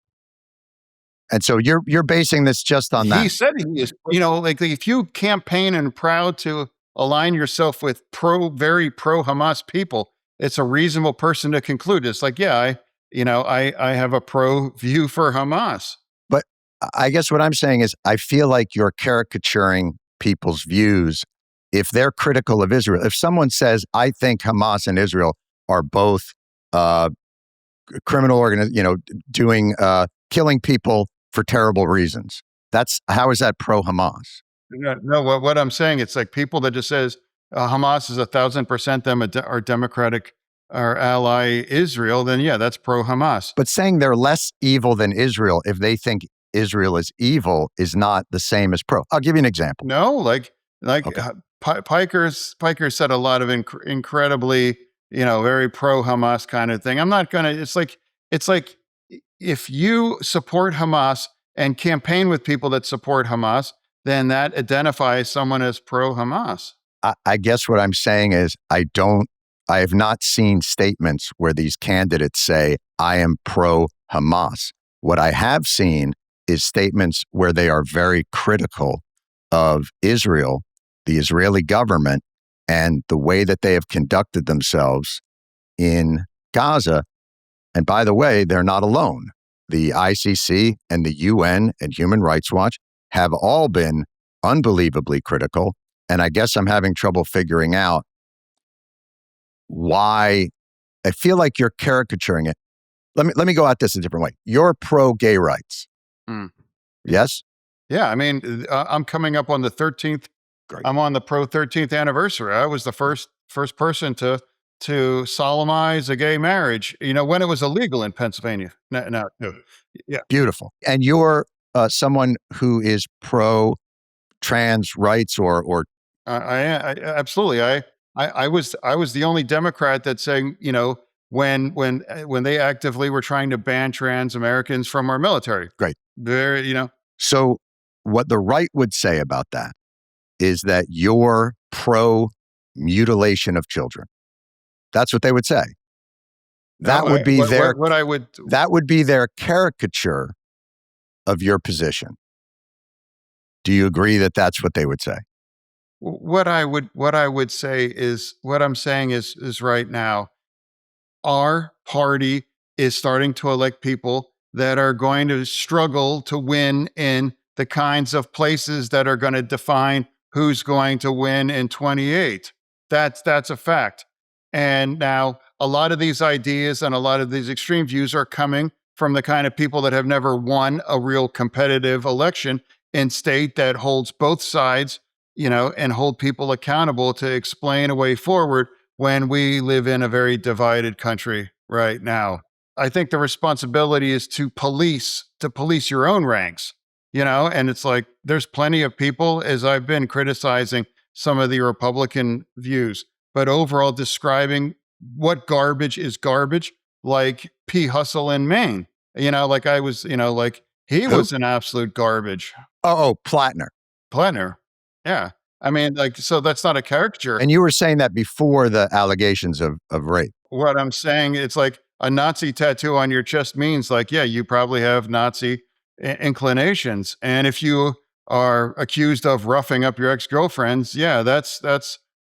and so you're basing this just on that. He said he is. Like if you campaign and proud to align yourself with very pro-Hamas people, it's a reasonable person to conclude. It's like, yeah, I have a pro view for Hamas. But I guess what I'm saying is, I feel like you're caricaturing people's views if they're critical of Israel. If someone says, I think Hamas and Israel are both criminal doing killing people for terrible reasons, how is that pro-Hamas? No, what I'm saying, it's like people that just says Hamas is 1,000% them are democratic or ally Israel, then yeah, that's pro-Hamas. But saying they're less evil than Israel if they think Israel is evil is not the same as pro. I'll give you an example. No, like Okay. Piker said a lot of incredibly, very pro-Hamas kind of thing. I'm not gonna. It's like if you support Hamas and campaign with people that support Hamas, then that identifies someone as pro-Hamas. I guess what I'm saying is I have not seen statements where these candidates say, I am pro-Hamas. What I have seen is statements where they are very critical of Israel, the Israeli government, and the way that they have conducted themselves in Gaza. And by the way, they're not alone. The ICC and the UN and Human Rights Watch have all been unbelievably critical. And I guess I'm having trouble figuring out why. I feel like you're caricaturing it. Let me go at this a different way. You're pro-gay rights. Yes? Yeah, I mean, I'm coming up on the 13th. Great. I'm on the pro 13th anniversary. I was the first person to solemnize a gay marriage, when it was illegal in Pennsylvania. No. Yeah. Beautiful. And you're someone who is pro-trans rights or I absolutely. I was the only Democrat that's saying, when they actively were trying to ban trans Americans from our military. Great. There. So what the right would say about that is that you're pro-mutilation of children. That's what they would say. That would be that would be their caricature of your position. Do you agree that that's what they would say? What I would say is, what I'm saying is right now, our party is starting to elect people that are going to struggle to win in the kinds of places that are going to define who's going to win in 28. That's a fact. And now a lot of these ideas and a lot of these extreme views are coming from the kind of people that have never won a real competitive election in state that holds both sides, and hold people accountable to explain a way forward when we live in a very divided country right now. I think the responsibility is to police your own ranks, and it's like, there's plenty of people, as I've been criticizing some of the Republican views, but overall describing what garbage is garbage, like P. Hustle in Maine, like I was, like he was an absolute garbage. Oh, Plattner. Yeah. I mean, so that's not a caricature. And you were saying that before the allegations of rape. What I'm saying, it's like a Nazi tattoo on your chest means like, yeah, you probably have Nazi inclinations. And if you are accused of roughing up your ex-girlfriends, yeah, that's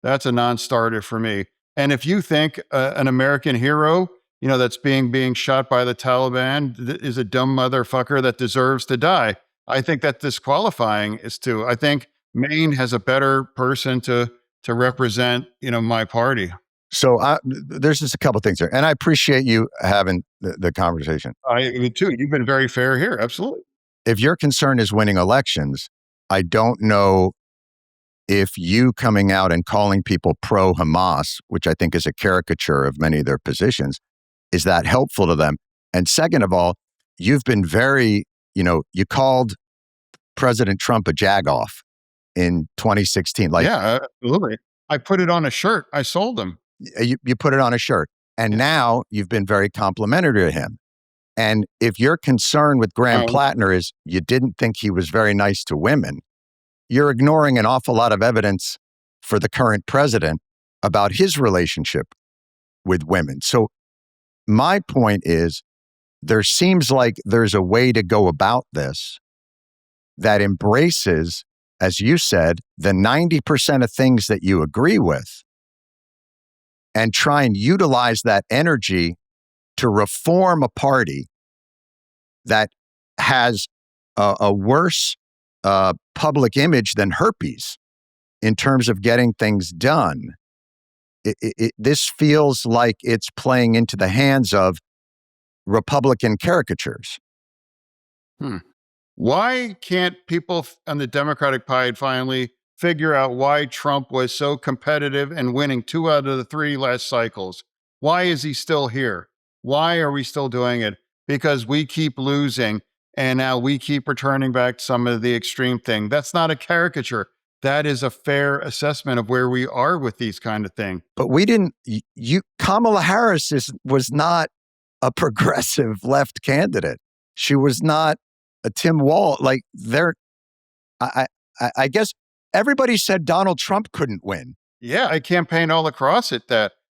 a non-starter for me. And if you think an American hero, that's being shot by the Taliban is a dumb motherfucker that deserves to die, I think that disqualifying is too. I think Maine has a better person to represent, my party. So there's just a couple things there, and I appreciate you having the conversation. Me too. You've been very fair here. Absolutely. If your concern is winning elections, I don't know if you coming out and calling people pro-Hamas, which I think is a caricature of many of their positions, is that helpful to them? And second of all, you've been very, you called President Trump a jagoff in 2016. Yeah, absolutely. I put it on a shirt. I sold them. You put it on a shirt. And now you've been very complimentary to him. And if your concern with Graham Plattner is you didn't think he was very nice to women, you're ignoring an awful lot of evidence for the current president about his relationship with women. So my point is, there seems like there's a way to go about this that embraces, as you said, the 90% of things that you agree with and try and utilize that energy to reform a party that has a worse public image than herpes in terms of getting things done. This feels like it's playing into the hands of Republican caricatures. Why can't people on the Democratic Party finally figure out why Trump was so competitive and winning 2 out of the 3 last cycles? Why is he still here? Why are we still doing it? Because we keep losing, and now we keep returning back to some of the extreme thing. That's not a caricature. That is a fair assessment of where we are with these kind of things. But we didn't, Kamala Harris was not a progressive left candidate. She was not a Tim Walz. I guess everybody said Donald Trump couldn't win. Yeah, I campaigned all across it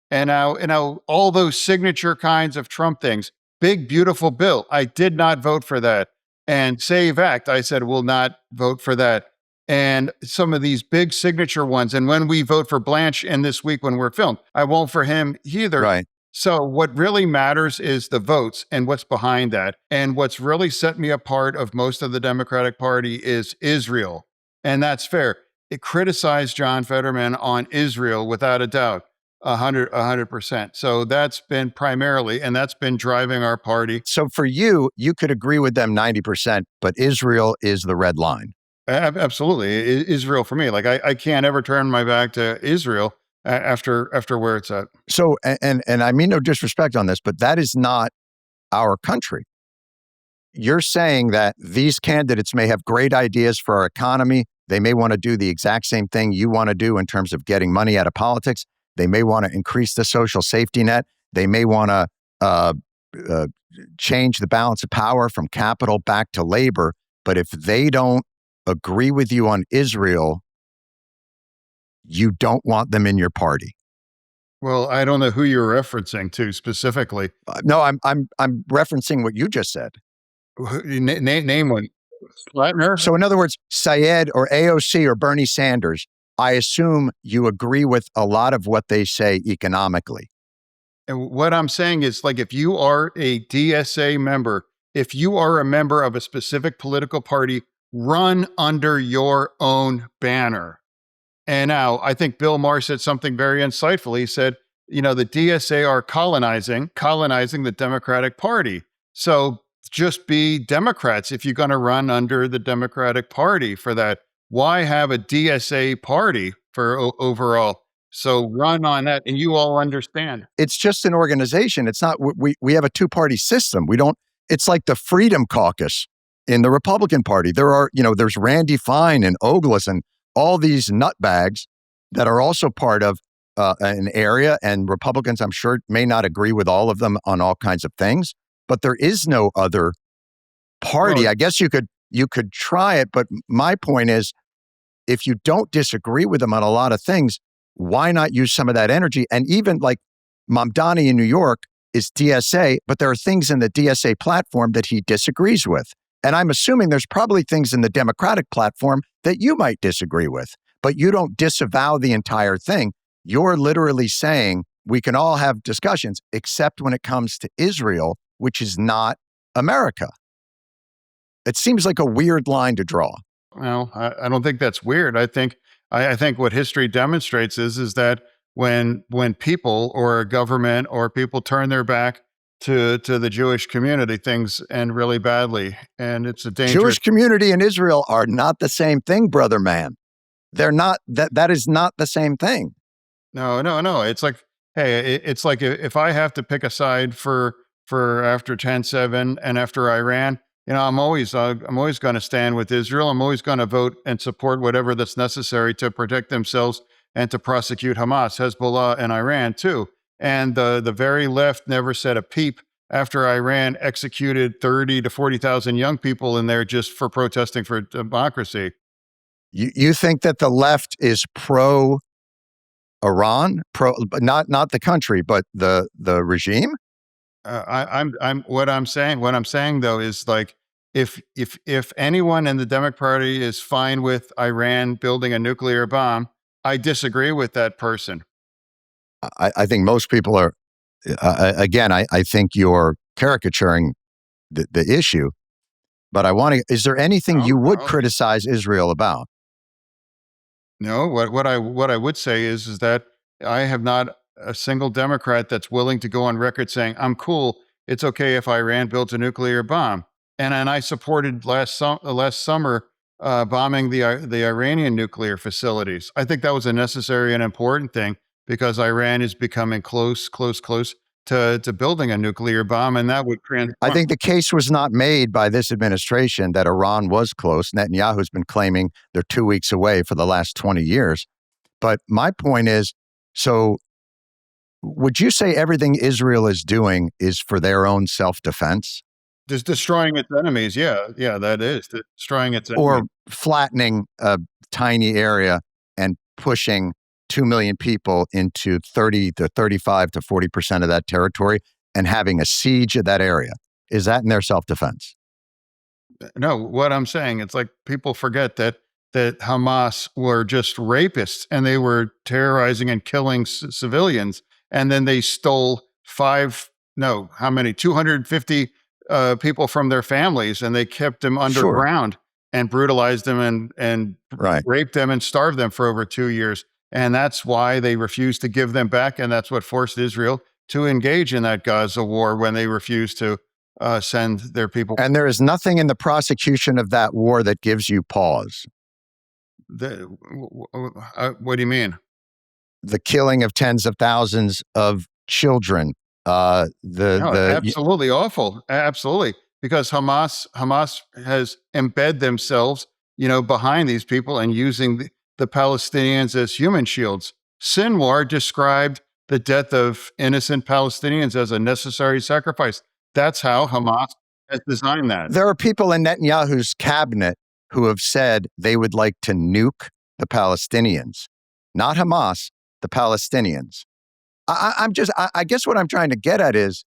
and now all those signature kinds of Trump things, big, beautiful bill. I did not vote for that. And SAVE Act, I said, will not vote for that. And some of these big signature ones. And when we vote for Blanche in this week when we're filmed, I won't for him either. Right. So what really matters is the votes and what's behind that. And what's really set me apart of most of the Democratic Party is Israel. And that's fair. It criticized John Fetterman on Israel without a doubt, 100%. So that's been primarily, and that's been driving our party. So for you, you could agree with them 90%, but Israel is the red line. Absolutely. Israel for me, like I can't ever turn my back to Israel after where it's at. So, and I mean no disrespect on this, but that is not our country. You're saying that these candidates may have great ideas for our economy. They may want to do the exact same thing you want to do in terms of getting money out of politics. They may want to increase the social safety net. They may want to change the balance of power from capital back to labor. But if they don't agree with you on Israel, you don't want them in your party. Well, I don't know who you're referencing to specifically. No, I'm referencing what you just said. Name one. Plattner? So in other words, Syed or AOC or Bernie Sanders, I assume you agree with a lot of what they say economically. And what I'm saying is, like, if you are a DSA member, if you are a member of a specific political party, run under your own banner. And now I think Bill Maher said something very insightful. He said, the DSA are colonizing the Democratic Party. So just be Democrats if you're going to run under the Democratic Party for that. Why have a DSA party for overall? So run on that, and you all understand. It's just an organization. It's not, we have a 2-party system. It's like the Freedom Caucus in the Republican Party. There's Randy Fine and Ogles and all these nutbags that are also part of an area, and Republicans, I'm sure, may not agree with all of them on all kinds of things, but there is no other party. Well, I guess you could try it, but my point is, if you don't disagree with them on a lot of things, why not use some of that energy? And even like Mamdani in New York is DSA, but there are things in the DSA platform that he disagrees with. And I'm assuming there's probably things in the Democratic platform that you might disagree with, but you don't disavow the entire thing. You're literally saying we can all have discussions, except when it comes to Israel, which is not America. It seems like a weird line to draw. Well, I don't think that's weird. I think what history demonstrates is that when people or a government or people turn their back to the Jewish community, things end really badly, and it's a dangerous. Jewish community and Israel are not the same thing, brother man. They're not. That is not the same thing. No, no, no. It's like, hey, it's like if I have to pick a side for after 10/7 and after Iran, I'm always going to stand with Israel. I'm always going to vote and support whatever that's necessary to protect themselves and to prosecute Hamas, Hezbollah, and Iran too. And the very left never said a peep after Iran executed 30 to 40,000 young people in there just for protesting for democracy. You think that the left is pro Iran, not the country, but the regime? What I'm saying though is like, if anyone in the Democratic Party is fine with Iran building a nuclear bomb, I disagree with that person. I think most people are. Again, I think you're caricaturing the issue. But I want to. Is there anything you would criticize Israel about? No. What I would say is that I have not a single Democrat that's willing to go on record saying I'm cool. It's okay if Iran builds a nuclear bomb. And I supported last summer bombing the Iranian nuclear facilities. I think that was a necessary and important thing because Iran is becoming close to building a nuclear bomb, and that would transform. I think the case was not made by this administration that Iran was close. Netanyahu's been claiming they're 2 weeks away for the last 20 years. But my point is, so would you say everything Israel is doing is for their own self-defense? Just destroying its enemies. Yeah, that is destroying its enemies. Or flattening a tiny area and pushing 2 million people into 30 to 35 to 40% of that territory and having a siege of that area. Is that in their self-defense? No, what I'm saying, it's like people forget that Hamas were just rapists and they were terrorizing and killing civilians. And then they stole 250 people from their families, and they kept them underground and brutalized them and raped them and starved them for over 2 years. And that's why they refused to give them back. And that's what forced Israel to engage in that Gaza war when they refused to send their people. And there is nothing in the prosecution of that war that gives you pause. What do you mean? The killing of tens of thousands of children. Absolutely awful. Absolutely. Because Hamas has embedded themselves, behind these people and using the Palestinians as human shields. Sinwar described the death of innocent Palestinians as a necessary sacrifice. That's how Hamas has designed that. There are people in Netanyahu's cabinet who have said they would like to nuke the Palestinians, not Hamas, the Palestinians. I guess what I'm trying to get at is,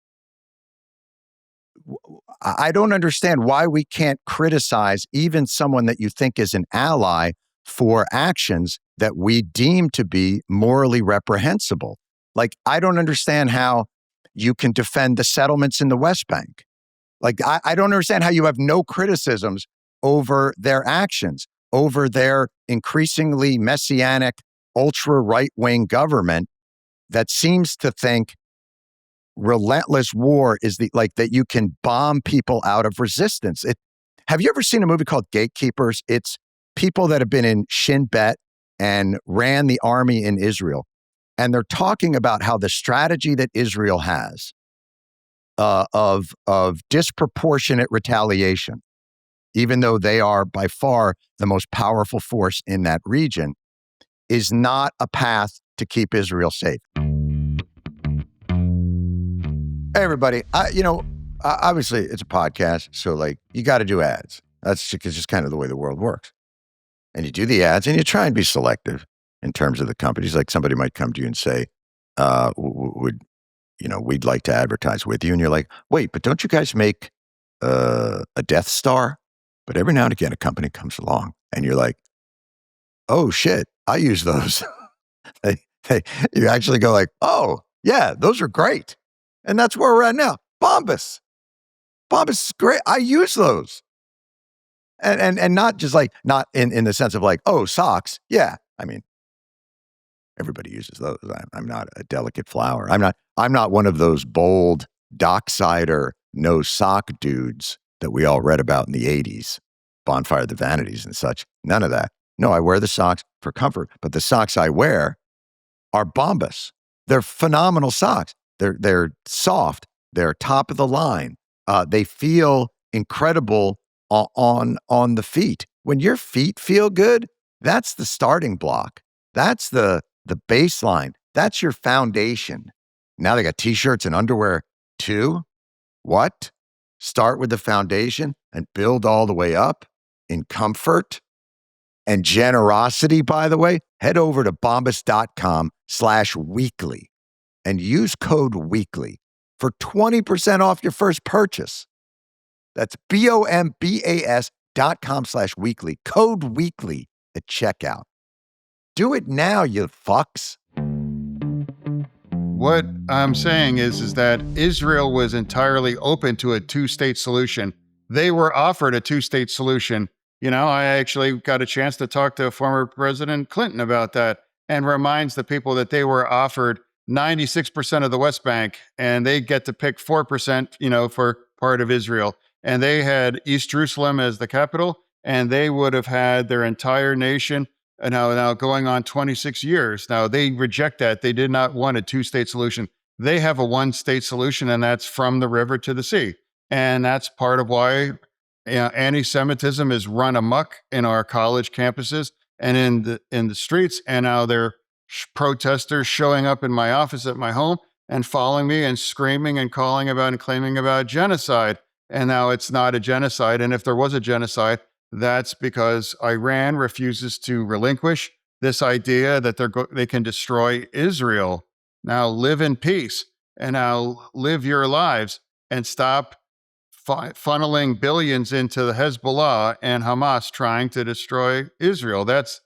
I don't understand why we can't criticize even someone that you think is an ally for actions that we deem to be morally reprehensible. Like, I don't understand how you can defend the settlements in the West Bank. Like, I don't understand how you have no criticisms over their actions, over their increasingly messianic, ultra right-wing government that seems to think relentless war is that you can bomb people out of resistance. Have you ever seen a movie called Gatekeepers? It's people that have been in Shin Bet and ran the army in Israel. And they're talking about how the strategy that Israel has of disproportionate retaliation, even though they are by far the most powerful force in that region, is not a path to keep Israel safe. Hey, everybody. Obviously, it's a podcast, so you got to do ads. That's just kind of the way the world works. And you do the ads, and you try and be selective in terms of the companies. Like, somebody might come to you and say, we'd like to advertise with you. And you're like, wait, but don't you guys make a Death Star? But every now and again, a company comes along, and you're like, oh, shit, I use those. You actually go like, oh, yeah, those are great. And that's where we're at now. Bombas is great. I use those. And not just not in the sense of oh, socks. Yeah. I mean, Everybody uses those. I'm not a delicate flower. I'm not one of those bold docksider, no sock dudes that we all read about in the 80s, Bonfire of the Vanities and such. None of that. No, I wear the socks for comfort, but the socks I wear are Bombas. They're phenomenal socks. They're soft. They're top of the line. They feel incredible on the feet. When your feet feel good, that's the starting block. That's the baseline. That's your foundation. Now they got t-shirts and underwear too. What? Start with the foundation and build all the way up in comfort and generosity, by the way. Head over to bombas.com/weekly and use code weekly for 20% off your first purchase. That's bombas.com/weekly. Code weekly at checkout. Do it now, you fucks. What I'm saying is that Israel was entirely open to a two-state solution. They were offered a two-state solution. I actually got a chance to talk to former President Clinton about that, and reminds the people that they were offered 96% of the West Bank, and they get to pick 4%, for part of Israel. And they had East Jerusalem as the capital, and they would have had their entire nation now going on 26 years. Now, they reject that. They did not want a two-state solution. They have a one-state solution, and that's from the river to the sea. And that's part of why anti-Semitism is run amok in our college campuses and in the streets. And now there are protesters showing up in my office at my home and following me and screaming and calling about and claiming about genocide. And now it's not a genocide. And if there was a genocide, that's because Iran refuses to relinquish this idea that they can destroy Israel. Now live in peace, and now live your lives, and stop funneling billions into the Hezbollah and Hamas trying to destroy Israel. That's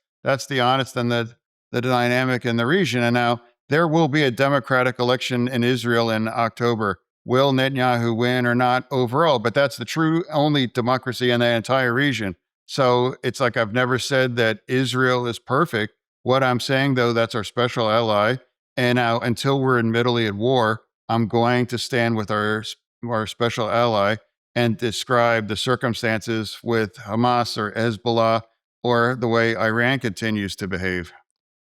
the honest and the dynamic in the region. And now there will be a democratic election in Israel in October. Will Netanyahu win or not overall? But that's the true only democracy in the entire region. So it's like I've never said that Israel is perfect. What I'm saying, though, that's our special ally. And now, until we're admittedly at war, I'm going to stand with our special ally and describe the circumstances with Hamas or Hezbollah or the way Iran continues to behave.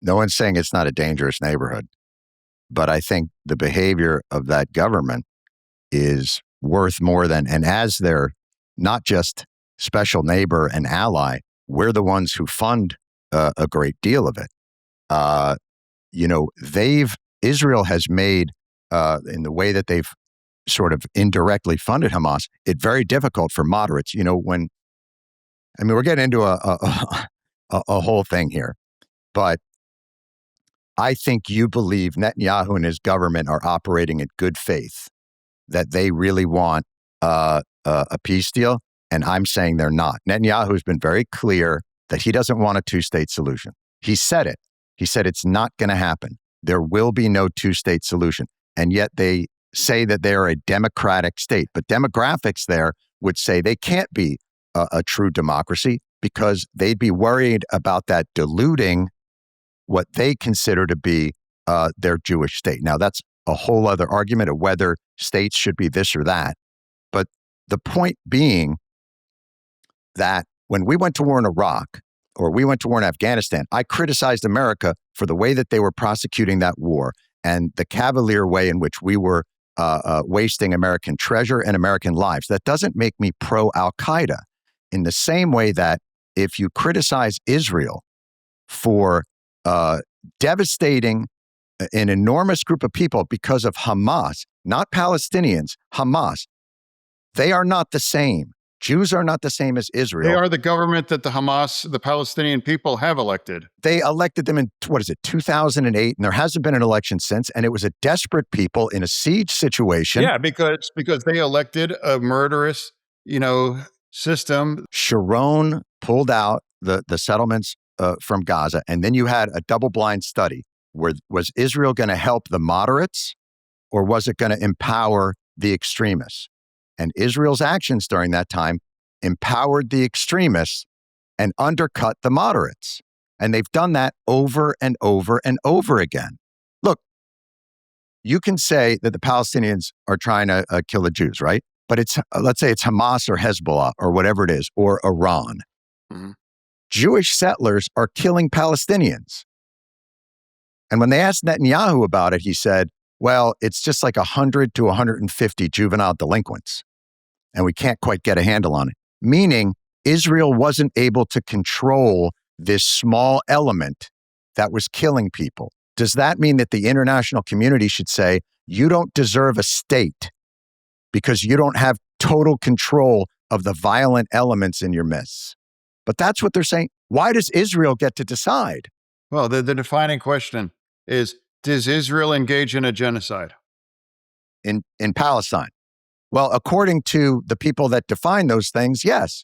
No one's saying it's not a dangerous neighborhood, but I think the behavior of that government is worth more than, and as their not just special neighbor and ally, we're the ones who fund a great deal of it. Israel has made, in the way that they've sort of indirectly funded Hamas, it very difficult for moderates. We're getting into a whole thing here, but I think you believe Netanyahu and his government are operating in good faith, that they really want a peace deal, and I'm saying they're not. Netanyahu has been very clear that he doesn't want a two-state solution. He said it. He said it's not going to happen. There will be no two-state solution, and yet they say that they are a democratic state. But demographics there would say they can't be a true democracy because they'd be worried about that diluting what they consider to be their Jewish state. Now, that's a whole other argument of whether states should be this or that. But the point being that when we went to war in Iraq or we went to war in Afghanistan, I criticized America for the way that they were prosecuting that war and the cavalier way in which we were wasting American treasure and American lives. That doesn't make me pro-Al-Qaeda. In the same way that if you criticize Israel for devastating an enormous group of people because of Hamas, not Palestinians, Hamas, they are not the same. Jews are not the same as Israel. They are the government that the Palestinian people have elected. They elected them in, 2008, and there hasn't been an election since, and it was a desperate people in a siege situation. Yeah, because they elected a murderous, system. Sharon pulled out the settlements from Gaza, and then you had a double-blind study. Was Israel going to help the moderates, or was it going to empower the extremists? And Israel's actions during that time empowered the extremists and undercut the moderates. And they've done that over and over and over again. Look, you can say that the Palestinians are trying to kill the Jews, right? But it's, let's say it's Hamas or Hezbollah or whatever it is, or Iran. Mm-hmm. Jewish settlers are killing Palestinians. And when they asked Netanyahu about it, he said, well, it's just like 100 to 150 juvenile delinquents, and we can't quite get a handle on it. Meaning Israel wasn't able to control this small element that was killing people. Does that mean that the international community should say, you don't deserve a state because you don't have total control of the violent elements in your midst? But that's what they're saying. Why does Israel get to decide? Well, the defining question is, does Israel engage in a genocide? In Palestine? Well, according to the people that define those things, yes.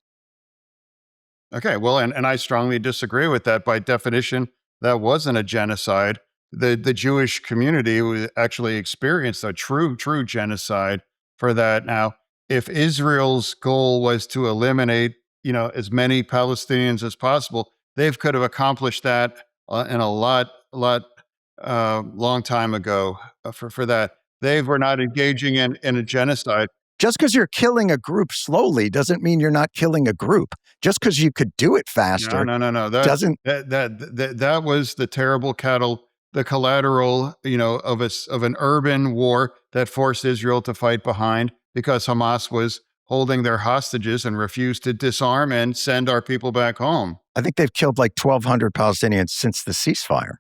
Okay, well, and I strongly disagree with that. By definition, that wasn't a genocide. The Jewish community actually experienced a true genocide for that. Now, if Israel's goal was to eliminate, as many Palestinians as possible, they could have accomplished that in a lot long time ago. For that, they were not engaging in a genocide. Just because you're killing a group slowly doesn't mean you're not killing a group. Just because you could do it faster. No. That was the terrible the collateral, of an urban war that forced Israel to fight behind because Hamas was holding their hostages and refused to disarm and send our people back home. I think they've killed like 1,200 Palestinians since the ceasefire.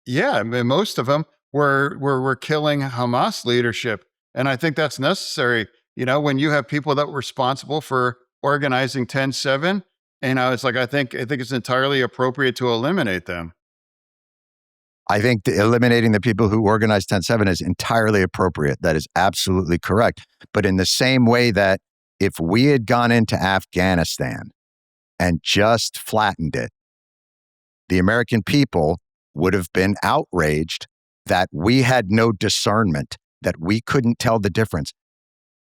Yeah, I mean, most of them were killing Hamas leadership. And I think that's necessary. When you have people that were responsible for organizing 10-7, it's like, I think it's entirely appropriate to eliminate them. I think eliminating the people who organized 10-7 is entirely appropriate. That is absolutely correct. But in the same way that if we had gone into Afghanistan and just flattened it, the American people would have been outraged that we had no discernment, that we couldn't tell the difference.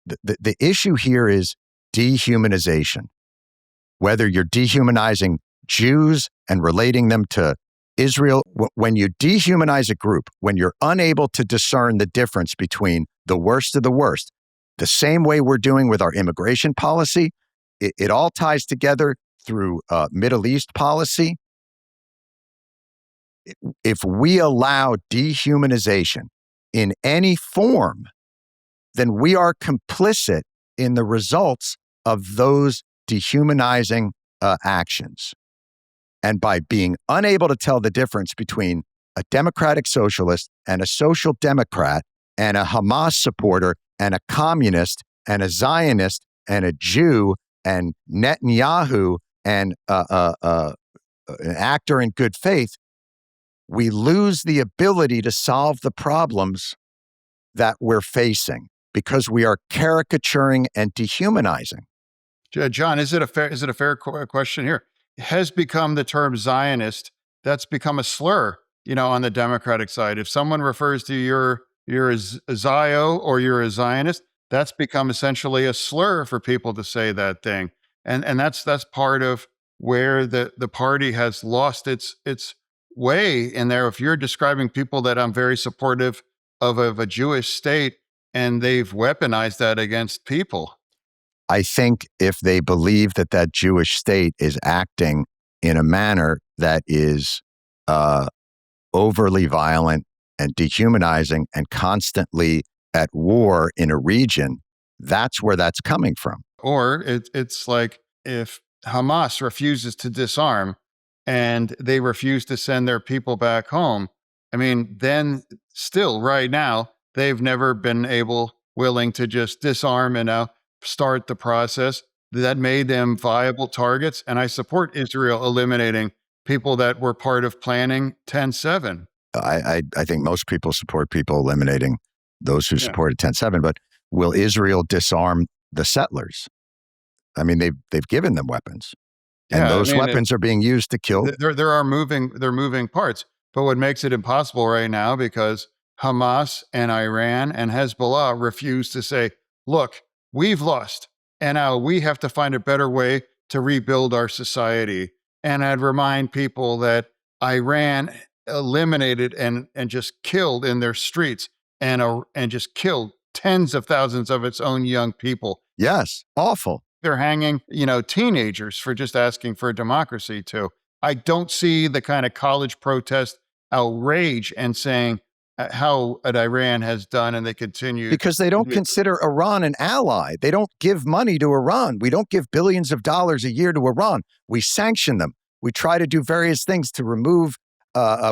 The issue here is dehumanization. Whether you're dehumanizing Jews and relating them to Israel, when you dehumanize a group, when you're unable to discern the difference between the worst of the worst, the same way we're doing with our immigration policy, it all ties together through Middle East policy. If we allow dehumanization in any form, then we are complicit in the results of those dehumanizing actions. And by being unable to tell the difference between a democratic socialist and a social democrat and a Hamas supporter and a communist and a Zionist and a Jew and Netanyahu and an actor in good faith, we lose the ability to solve the problems that we're facing because we are caricaturing and dehumanizing. John, is it a fair question here? Has become the term Zionist, that's become a slur, on the Democratic side. If someone refers to you're a Zio or you're a Zionist, that's become essentially a slur for people to say that thing. And that's part of where the party has lost its way in there. If you're describing people that I'm very supportive of a Jewish state, and they've weaponized that against people. I think if they believe that Jewish state is acting in a manner that is overly violent and dehumanizing and constantly at war in a region, that's where that's coming from. Or it's like if Hamas refuses to disarm and they refuse to send their people back home, then still right now, they've never been willing to just disarm and now start the process that made them viable targets. And I support Israel eliminating people that were part of planning 10-7. I think most people support people eliminating those who supported 10-7, but will Israel disarm the settlers? They've given them weapons, and those weapons are being used to kill. There are moving parts, but what makes it impossible right now, because Hamas and Iran and Hezbollah refuse to say, look, we've lost, and now we have to find a better way to rebuild our society. And I'd remind people that Iran eliminated and just killed in their streets and just killed tens of thousands of its own young people. Yes, awful. They're hanging, teenagers for just asking for democracy too. I don't see the kind of college protest outrage and saying how Iran has done, and they continue. Because they don't consider Iran an ally. They don't give money to Iran. We don't give billions of dollars a year to Iran. We sanction them. We try to do various things to remove,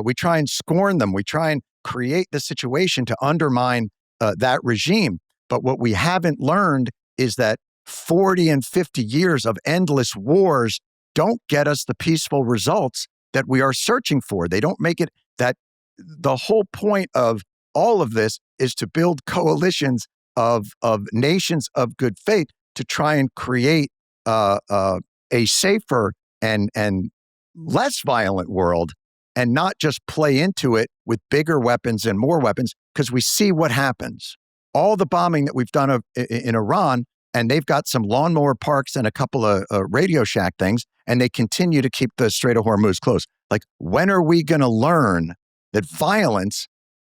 we try and scorn them. We try and create the situation to undermine that regime. But what we haven't learned is that 40 and 50 years of endless wars don't get us the peaceful results that we are searching for. They don't make it that the whole point of all of this is to build coalitions of nations of good faith to try and create a safer and less violent world, and not just play into it with bigger weapons and more weapons, because we see what happens. All the bombing that we've done in Iran, and they've got some lawnmower parks and a couple of Radio Shack things, and they continue to keep the Strait of Hormuz closed. Like, when are we going to learn that violence,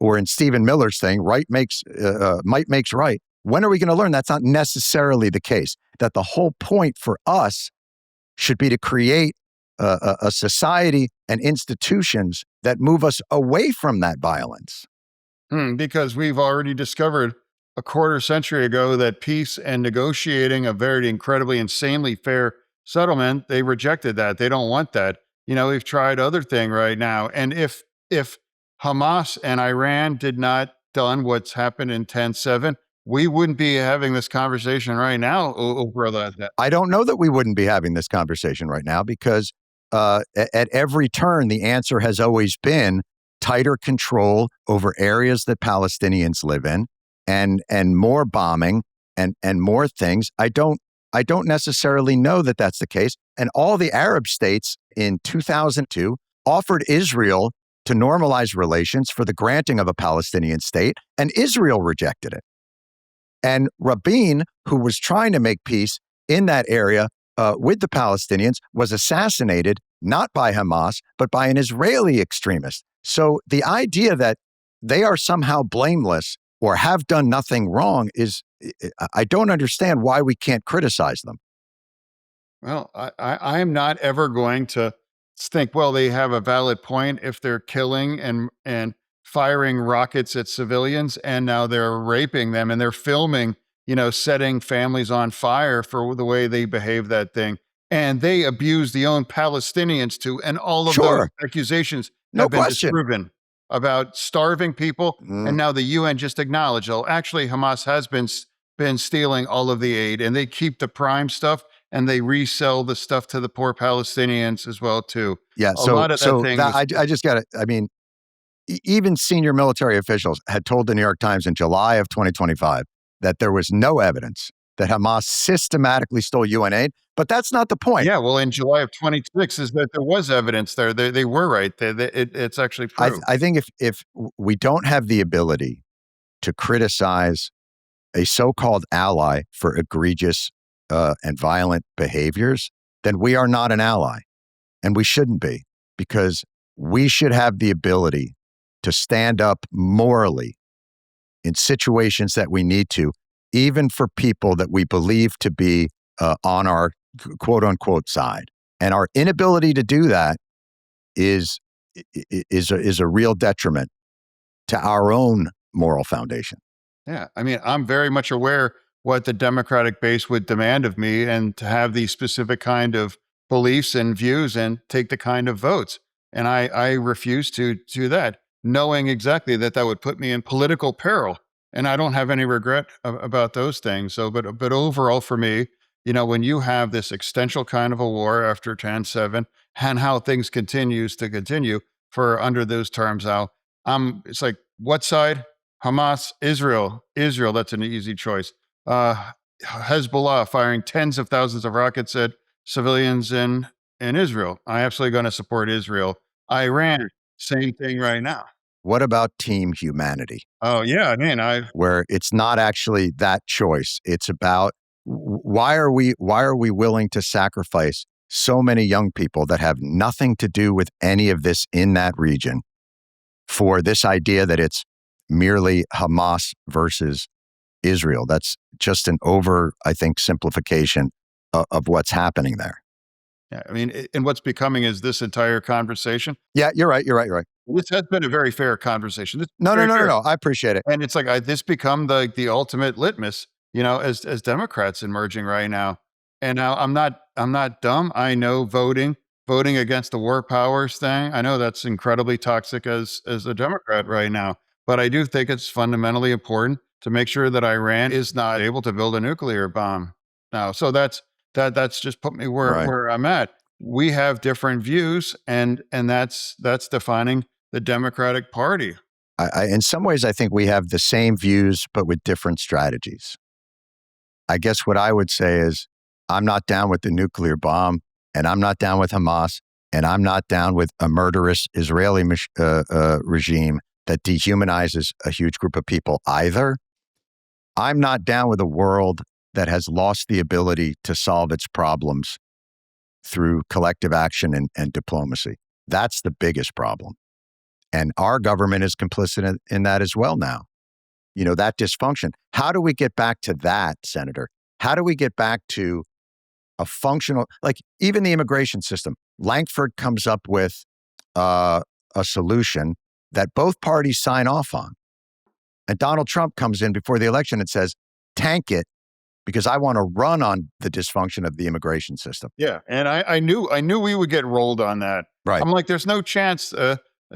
or in Stephen Miller's thing, might makes right? When are we going to learn that's not necessarily the case? That the whole point for us should be to create a society and institutions that move us away from that violence. Because we've already discovered a quarter century ago that peace and negotiating a very incredibly, insanely fair settlement, they rejected that. They don't want that. We've tried other thing right now. And if Hamas and Iran did not done what's happened in 10/7, we wouldn't be having this conversation right now over that. I don't know that we wouldn't be having this conversation right now, because at every turn, the answer has always been tighter control over areas that Palestinians live in, and more bombing and more things. I don't necessarily know that that's the case. And all the Arab states in 2002 offered Israel to normalize relations for the granting of a Palestinian state, and Israel rejected it. And Rabin, who was trying to make peace in that area with the Palestinians, was assassinated not by Hamas, but by an Israeli extremist. So the idea that they are somehow blameless or have done nothing wrong is, I don't understand why we can't criticize them. Well, I am not ever going to think, well, they have a valid point if they're killing and firing rockets at civilians, and now they're raping them, and they're filming, setting families on fire for the way they behave that thing. And they abuse the own Palestinians too. And all of those accusations have been disproven about starving people. And now the UN just acknowledged, actually, Hamas has been stealing all of the aid, and they keep the prime stuff and they resell the stuff to the poor Palestinians as well too. Yeah. I just got to, even senior military officials had told the New York Times in July of 2025 that there was no evidence that Hamas systematically stole UN aid, but that's not the point. Yeah, well, in July of 26 is that there was evidence there. They were right. It's actually proved. I think if we don't have the ability to criticize a so-called ally for egregious and violent behaviors, then we are not an ally, and we shouldn't be, because we should have the ability to stand up morally in situations that we need to, even for people that we believe to be on our quote unquote side. And our inability to do that is a real detriment to our own moral foundation. Yeah. I'm very much aware what the Democratic base would demand of me, and to have these specific kind of beliefs and views and take the kind of votes. And I refuse to do that, knowing exactly that would put me in political peril. And I don't have any regret about those things. So, but overall for me, when you have this existential kind of a war after 10/7, and how things continues to continue for under those terms, it's like, what side? Hamas, Israel, that's an easy choice. Hezbollah firing tens of thousands of rockets at civilians in Israel. I'm absolutely going to support Israel. Iran, same thing right now. What about team humanity? Oh, yeah. Where it's not actually that choice. It's about why are we willing to sacrifice so many young people that have nothing to do with any of this in that region for this idea that it's merely Hamas versus Israel. That's just an I think, simplification of what's happening there. Yeah, I mean, and what's becoming is this entire conversation. Yeah, you're right. This has been a very fair conversation. No. I appreciate it. And it's like this become the ultimate litmus, as Democrats emerging right now. And now I'm not dumb. I know voting against the war powers thing. I know that's incredibly toxic as a Democrat right now. But I do think it's fundamentally important to make sure that Iran is not able to build a nuclear bomb now. So that's just put me where I'm at. We have different views, and that's defining the Democratic Party. In some ways, I think we have the same views, but with different strategies. I guess what I would say is I'm not down with the nuclear bomb, and I'm not down with Hamas, and I'm not down with a murderous Israeli regime that dehumanizes a huge group of people either. I'm not down with a world that has lost the ability to solve its problems through collective action and diplomacy. That's the biggest problem. And our government is complicit in that as well now. That dysfunction. How do we get back to that, Senator? How do we get back to a functional, like even the immigration system? Lankford comes up with a solution that both parties sign off on. And Donald Trump comes in before the election and says, tank it, because I want to run on the dysfunction of the immigration system. Yeah, and I knew we would get rolled on that. Right. I'm like, there's no chance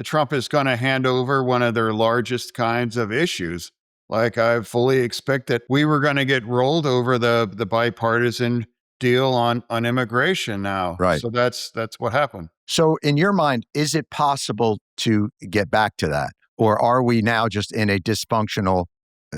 Trump is going to hand over one of their largest kinds of issues. Like, I fully expect that we were going to get rolled over the bipartisan deal on immigration now. Right. So that's what happened. So in your mind, is it possible to get back to that? Or are we now just in a dysfunctional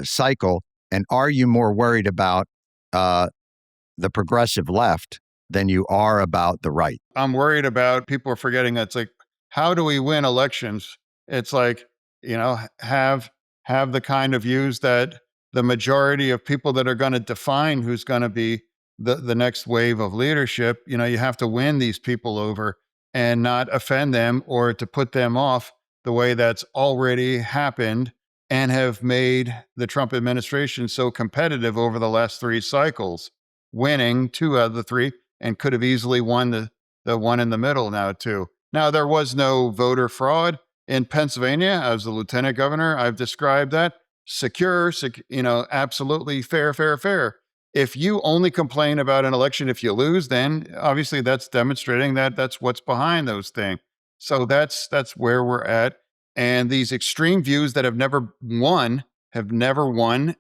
cycle? And are you more worried about the progressive left than you are about the right? I'm worried about people are forgetting that it's like, how do we win elections? It's like, have the kind of views that the majority of people that are going to define who's going to be the next wave of leadership. You have to win these people over and not offend them or to put them off the way that's already happened and have made the Trump administration so competitive over the last 3 cycles, winning 2 out of the 3, and could have easily won the one in the middle now too. Now, there was no voter fraud in Pennsylvania. As the lieutenant governor, I've described that secure, absolutely fair. If you only complain about an election if you lose, then obviously that's demonstrating that that's what's behind those things. So that's where we're at. And these extreme views that have never won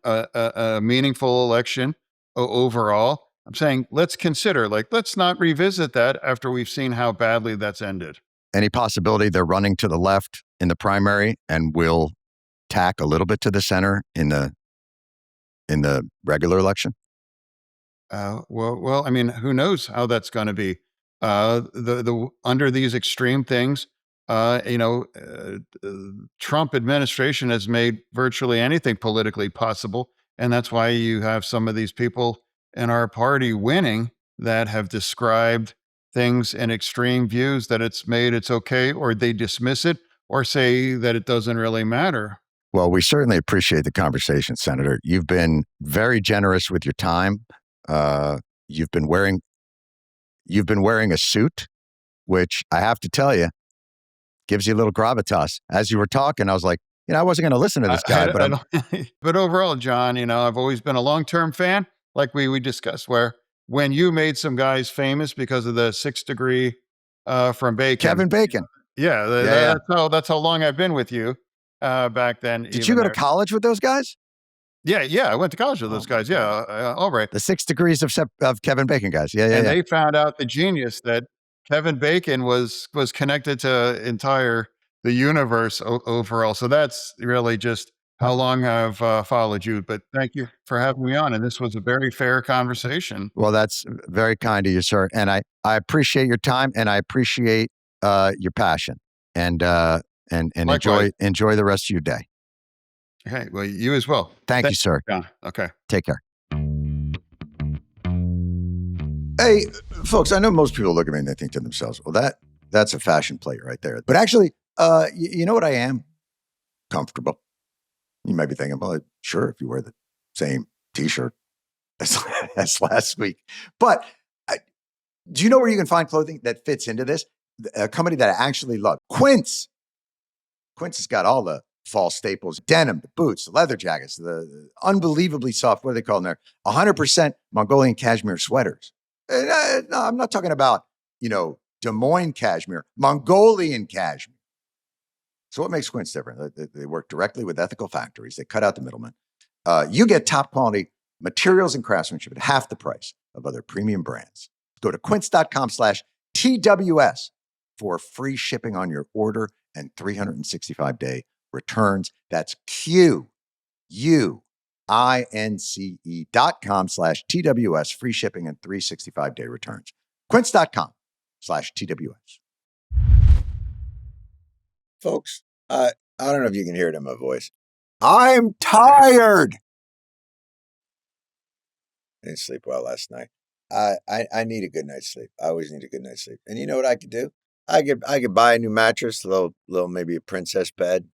a meaningful election overall. I'm saying let's consider, let's not revisit that after we've seen how badly that's ended. Any possibility they're running to the left in the primary and will tack a little bit to the center in the regular election? Well, I mean, who knows how that's going to be? Under these extreme things, Trump administration has made virtually anything politically possible. And that's why you have some of these people in our party winning that have described things in extreme views that it's okay, or they dismiss it or say that it doesn't really matter. Well, we certainly appreciate the conversation, Senator. You've been very generous with your time. You've been wearing a suit, which I have to tell you, gives you a little gravitas. As you were talking, I was like, I wasn't going to listen to this guy, but overall, John, I've always been a long-term fan, like we discussed, where when you made some guys famous because of the 6 degree from Bacon, Kevin Bacon. That's how long I've been with you back then. Did you go to college with those guys? Yeah, I went to college with those guys. Yeah, all right. The 6 degrees of Kevin Bacon guys. Yeah. And they found out the genius that Kevin Bacon was connected to the universe overall. So that's really just how long I've followed you. But thank you for having me on. And this was a very fair conversation. Well, that's very kind of you, sir. And I appreciate your time, and I appreciate your passion, and enjoy the rest of your day. Okay. Well, you as well. Thank you, sir. Yeah. Okay. Take care. Hey, folks, I know most people look at me and they think to themselves, well, that's a fashion plate right there. But actually, you know what I am? Comfortable. You might be thinking, well, sure, if you wear the same T-shirt as last week. But do you know where you can find clothing that fits into this? A company that I actually love, Quince. Quince has got all the fall staples, denim, the boots, the leather jackets, the unbelievably soft, what do they call them there? 100% Mongolian cashmere sweaters. No, I'm not talking about, Des Moines cashmere, Mongolian cashmere. So what makes Quince different? They work directly with ethical factories. They cut out the middleman. You get top quality materials and craftsmanship at half the price of other premium brands. Go to quince.com/TWS for free shipping on your order and 365-day returns. That's QUINCE.com/TWS, free shipping and 365-day returns. Quince.com/TWS. Folks, I don't know if you can hear it in my voice. I'm tired. I didn't sleep well last night. I need a good night's sleep. I always need a good night's sleep. And you know what I could do? I could buy a new mattress, a little maybe a princess bed,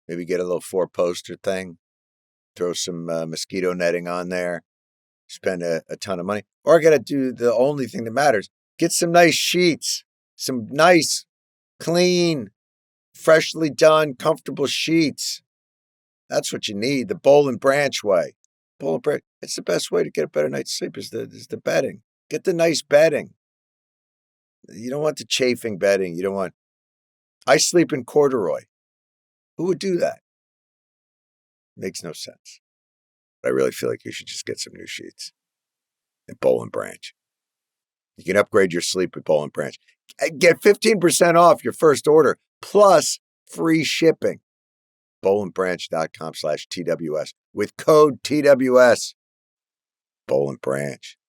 maybe get a little 4-poster thing, throw some mosquito netting on there, spend a ton of money. Or I got to do the only thing that matters. Get some nice sheets, some nice, clean, freshly done, comfortable sheets. That's what you need, the Boll and Branch way. Boll and Branch, it's the best way to get a better night's sleep is the bedding. Get the nice bedding. You don't want the chafing bedding. I sleep in corduroy. Who would do that? Makes no sense. But I really feel like you should just get some new sheets at Boll and Branch. You can upgrade your sleep with Boll and Branch. Get 15% off your first order plus free shipping. BollandBranch.com/TWS with code TWS. Boll and Branch.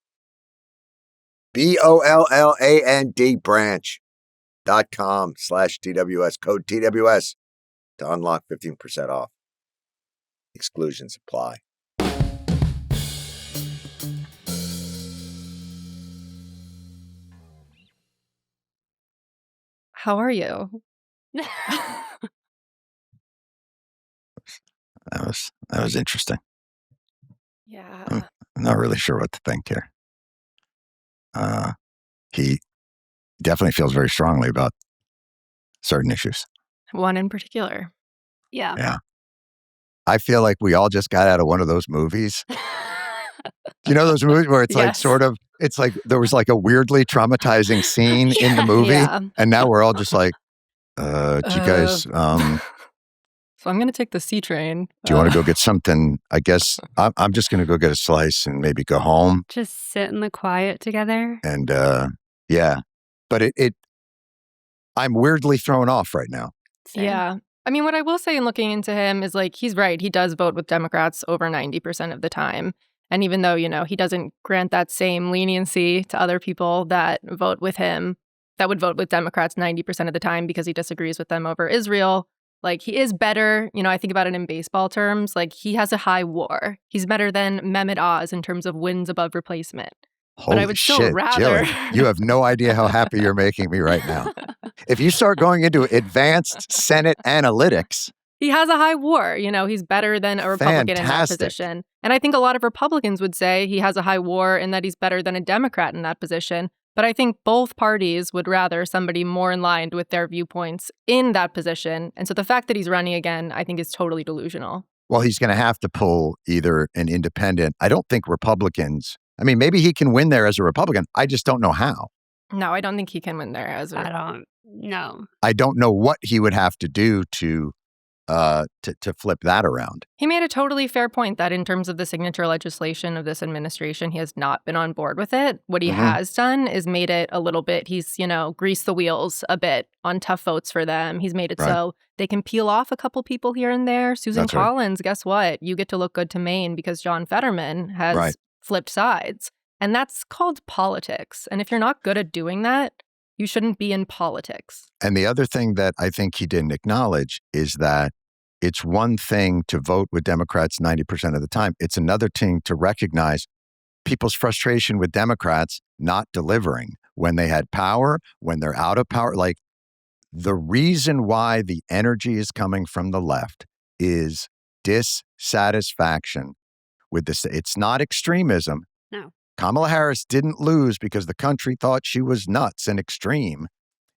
BOLLAND branch.com/TWS, code TWS to unlock 15% off. Exclusions apply. How are you? That was interesting. Yeah. I'm not really sure what to think here. He definitely feels very strongly about certain issues. One in particular. Yeah. I feel like we all just got out of one of those movies. You know those movies where it's Yes. it's like there was like a weirdly traumatizing scene in the movie, Yeah. and now we're all just like, do you guys, So I'm going to take the C train. do you want to go get something? I guess I'm just going to go get a slice and maybe go home. Just sit in the quiet together. And yeah, but I'm weirdly thrown off right now. Same. Yeah. I mean, what I will say in looking into him is like, he's right. He does vote with Democrats over 90% of the time. And even though, he doesn't grant that same leniency to other people that vote with him, that would vote with Democrats 90% of the time because he disagrees with them over Israel, like he is better. I think about it in baseball terms, like he has a high WAR. He's better than Mehmet Oz in terms of wins above replacement. Holy But I would still shit, rather- Jilly, you have no idea how happy you're making me right now. If you start going into advanced Senate analytics, He has a high WAR. He's better than a Republican in that Fantastic. position. And I think a lot of Republicans would say he has a high WAR and that he's better than a Democrat in that position. But I think both parties would rather somebody more in line with their viewpoints in that position. And so the fact that he's running again, I think is totally delusional. well, he's going to have to pull either an independent. I don't think Republicans, I mean, maybe he can win there as a Republican. I just don't know how. No, I don't think he can win there as I a don't know. I don't know what he would have to do to flip that around. He made a totally fair point that in terms of the signature legislation of this administration, he has not been on board with it. What he Mhm. has done is made it a little bit, he's, greased the wheels a bit on tough votes for them. He's made it Right. so they can peel off a couple people here and there. Susan That's right. Collins, guess what? You get to look good to Maine because John Fetterman has Right. flipped sides. And that's called politics. And if you're not good at doing that, you shouldn't be in politics. And the other thing that I think he didn't acknowledge is that it's one thing to vote with Democrats 90% of the time. It's another thing to recognize people's frustration with Democrats not delivering when they had power, when they're out of power. Like, the reason why the energy is coming from the left is dissatisfaction with this. It's not extremism. No. Kamala Harris didn't lose because the country thought she was nuts and extreme.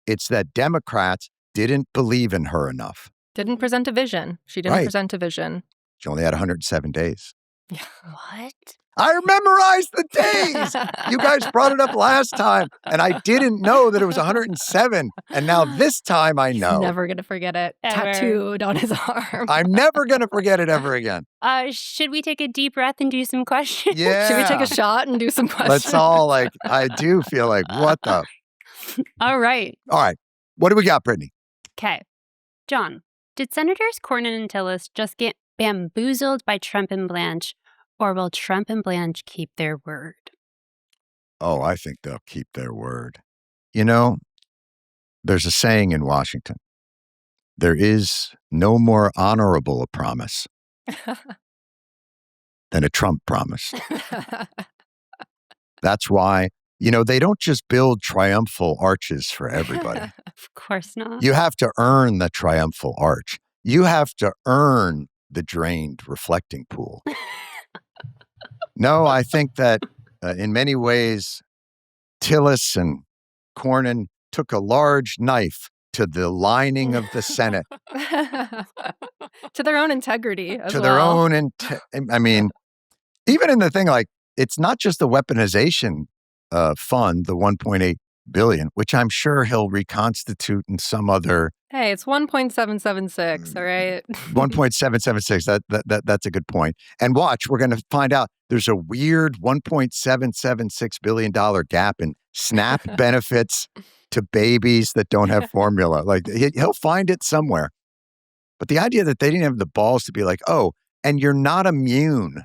It's that Democrats didn't believe in her enough. Didn't present a vision. She didn't Right. present a vision. She only had 107 days. What? I memorized the days. You guys brought it up last time, and I didn't know that it was 107. And now this time I know. Never going to forget it. Ever. Tattooed on his arm. I'm never going to forget it ever again. Should we take a deep breath and do some questions? Yeah. Should we take a shot and do some questions? Let's all I do feel like, what the? All right. All right. What do we got, Brittany? Okay. John, did Senators Cornyn and Tillis just get bamboozled by Trump and Blanche, or will Trump and Blanche keep their word? Oh, I think they'll keep their word. You know, there's a saying in Washington, there is no more honorable a promise than a Trump promise. That's why, they don't just build triumphal arches for everybody. Of course not. You have to earn the triumphal arch. You have to earn the drained reflecting pool. No, I think that in many ways, Tillis and Cornyn took a large knife to the lining of the Senate. To their own integrity as To their well. own, I mean, even in the thing, like, it's not just the weaponization fund, the $1.8 billion, which I'm sure he'll reconstitute in some other Hey, it's 1.776, all right? 1.776. That's a good point. And watch, we're going to find out there's a weird $1.776 billion gap in SNAP benefits to babies that don't have formula. Like, he'll find it somewhere. But the idea that they didn't have the balls to be like, oh, and you're not immune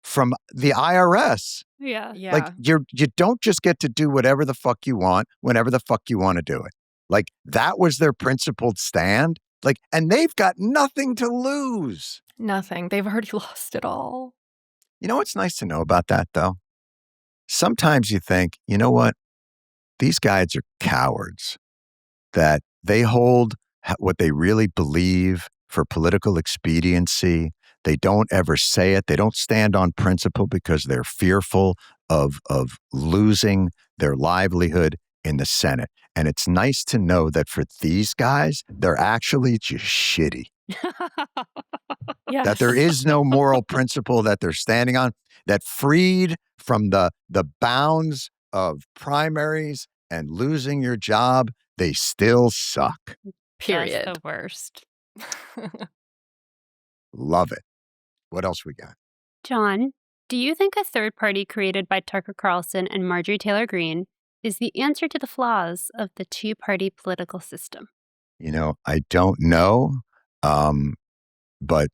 from the IRS. Yeah. Yeah. Like, you don't just get to do whatever the fuck you want, whenever the fuck you want to do it. Like, that was their principled stand. Like, and they've got nothing to lose. Nothing. They've already lost it all. You know what's nice to know about that, though? Sometimes you think, you know what? These guys are cowards, that they hold what they really believe for political expediency. They don't ever say it. They don't stand on principle because they're fearful of losing their livelihood in the Senate. And it's nice to know that for these guys, they're actually just shitty. Yes. That there is no moral principle that they're standing on, that freed from the bounds of primaries and losing your job, they still suck. Period. That's the worst. Love it. What else we got? John, do you think a third party created by Tucker Carlson and Marjorie Taylor Greene is the answer to the flaws of the two-party political system? I don't know. But,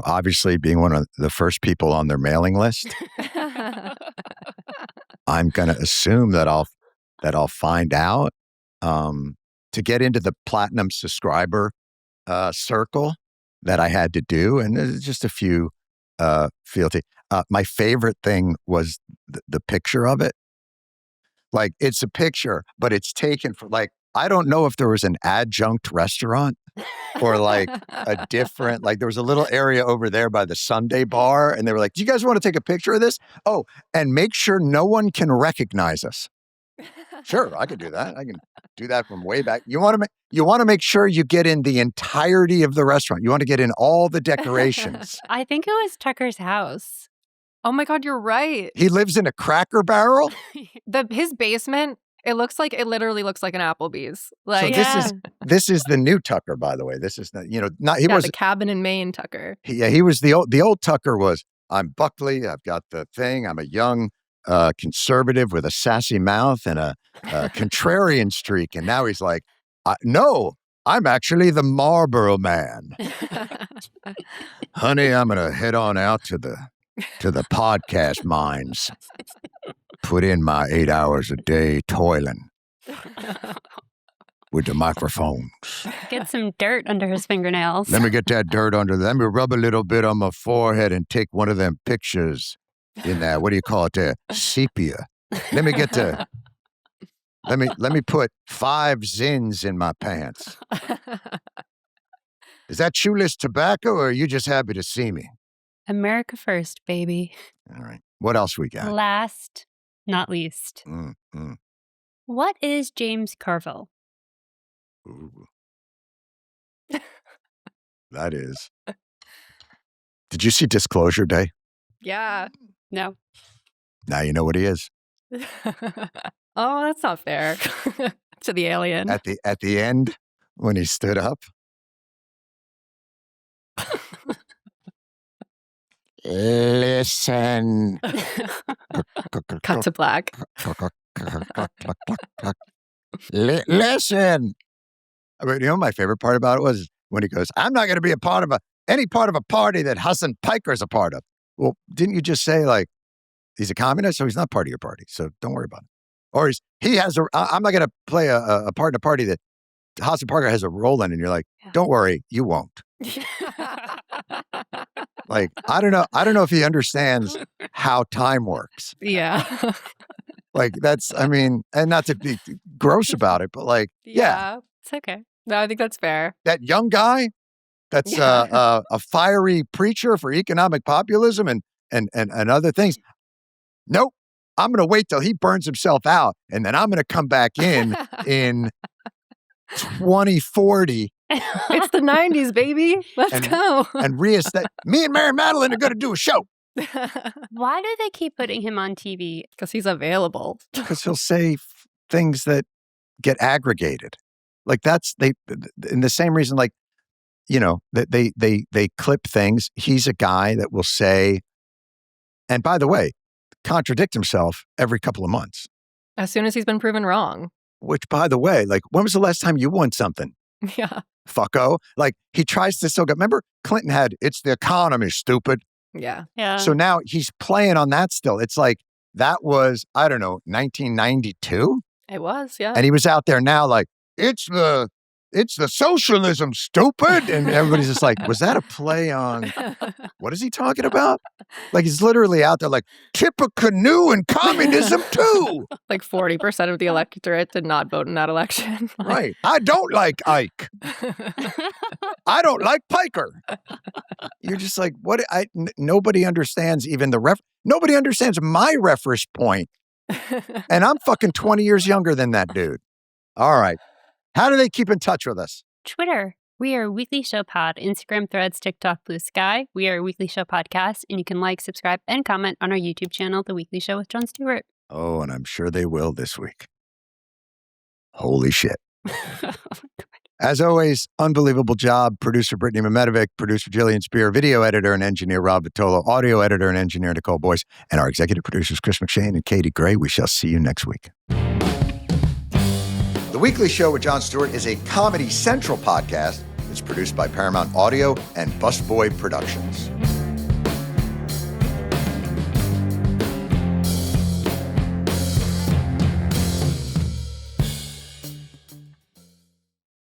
obviously being one of the first people on their mailing list, I'm going to assume that I'll find out. To get into the platinum subscriber circle that I had to do, and there's just a few fealty. My favorite thing was the picture of it. Like, it's a picture, but it's taken from, like, I don't know if there was an adjunct restaurant or like a different, like, there was a little area over there by the Sunday bar, and they were like, do you guys want to take a picture of this? Oh, and make sure no one can recognize us. Sure, I could do that. I can do that from way back. You want to make sure you get in the entirety of the restaurant. You want to get in all the decorations. I think it was Tucker's house. Oh my God, you're right. He lives in a Cracker Barrel. His basement, it literally looks like an Applebee's. Like, So this is the new Tucker, by the way. This is not he was the cabin in Maine Tucker. he was the old Tucker was, I'm Buckley, I've got the thing, I'm a young conservative with a sassy mouth and a contrarian streak, and now he's like, no, I'm actually the Marlboro man. Honey, I'm gonna head on out to the podcast mines, put in my 8 hours a day toiling with the microphones. Get some dirt under his fingernails. Let me get that dirt under. Let me rub a little bit on my forehead and take one of them pictures in that, what do you call it there? Sepia. Let me get to, let me put 5 zins in my pants. Is that shoeless tobacco or are you just happy to see me? America first, baby. All right. What else we got? Last, not least. What is James Carville? Ooh. That is. Did you see Disclosure Day? Yeah. No. Now you know what he is. Oh, that's not fair. To the alien. At the end, when he stood up. Listen. Cut to black. Listen. I mean, you know, my favorite part about it was when he goes, I'm not going to be a part of any part of a party that Hassan Piker's a part of. Well, didn't you just say, like, he's a communist, so he's not part of your party, so don't worry about it. Or I'm not going to play a part in a party that Hassan Piker has a role in, and you're like, don't worry, you won't. Like, I don't know if he understands how time works. Yeah. Like, and not to be gross about it, but like, yeah. It's okay. No, I think that's fair. That young guy that's a fiery preacher for economic populism and other things. Nope. I'm going to wait till he burns himself out, and then I'm going to come back in 2040. It's the 90s, baby. Let's go. And me and Mary Madeline are going to do a show. Why do they keep putting him on TV? Because he's available. Because he'll say things that get aggregated. Like in the same reason, like, you know, that they clip things. He's a guy that will say, and by the way, contradict himself every couple of months. As soon as he's been proven wrong. Which, by the way, like, when was the last time you won something? Yeah. Fucko. Like, he tries to still go. Remember, Clinton had, it's the economy, stupid. Yeah. So now he's playing on that still. It's like, that was, I don't know, 1992? It was, yeah. And he was out there now like, it's the socialism, stupid. And everybody's just like, was that a play on, what is he talking about? Like, he's literally out there like, Tippecanoe and communism too. Like 40% of the electorate did not vote in that election. Right. I don't like Ike. I don't like Piker. You're just like, what? Nobody understands even nobody understands my reference point. And I'm fucking 20 years younger than that dude. All right. How do they keep in touch with us? Twitter. We are Weekly Show Pod. Instagram, Threads, TikTok, Blue Sky. We are Weekly Show Podcast, and you can like, subscribe, and comment on our YouTube channel, The Weekly Show with Jon Stewart. Oh, and I'm sure they will this week. Holy shit. As always, unbelievable job. Producer Brittany Mehmetovic, producer Jillian Spear, video editor and engineer Rob Vitolo, audio editor and engineer Nicole Boyce, and our executive producers Chris McShane and Katie Gray. We shall see you next week. The Weekly Show with Jon Stewart is a Comedy Central podcast. It's produced by Paramount Audio and Busboy Productions.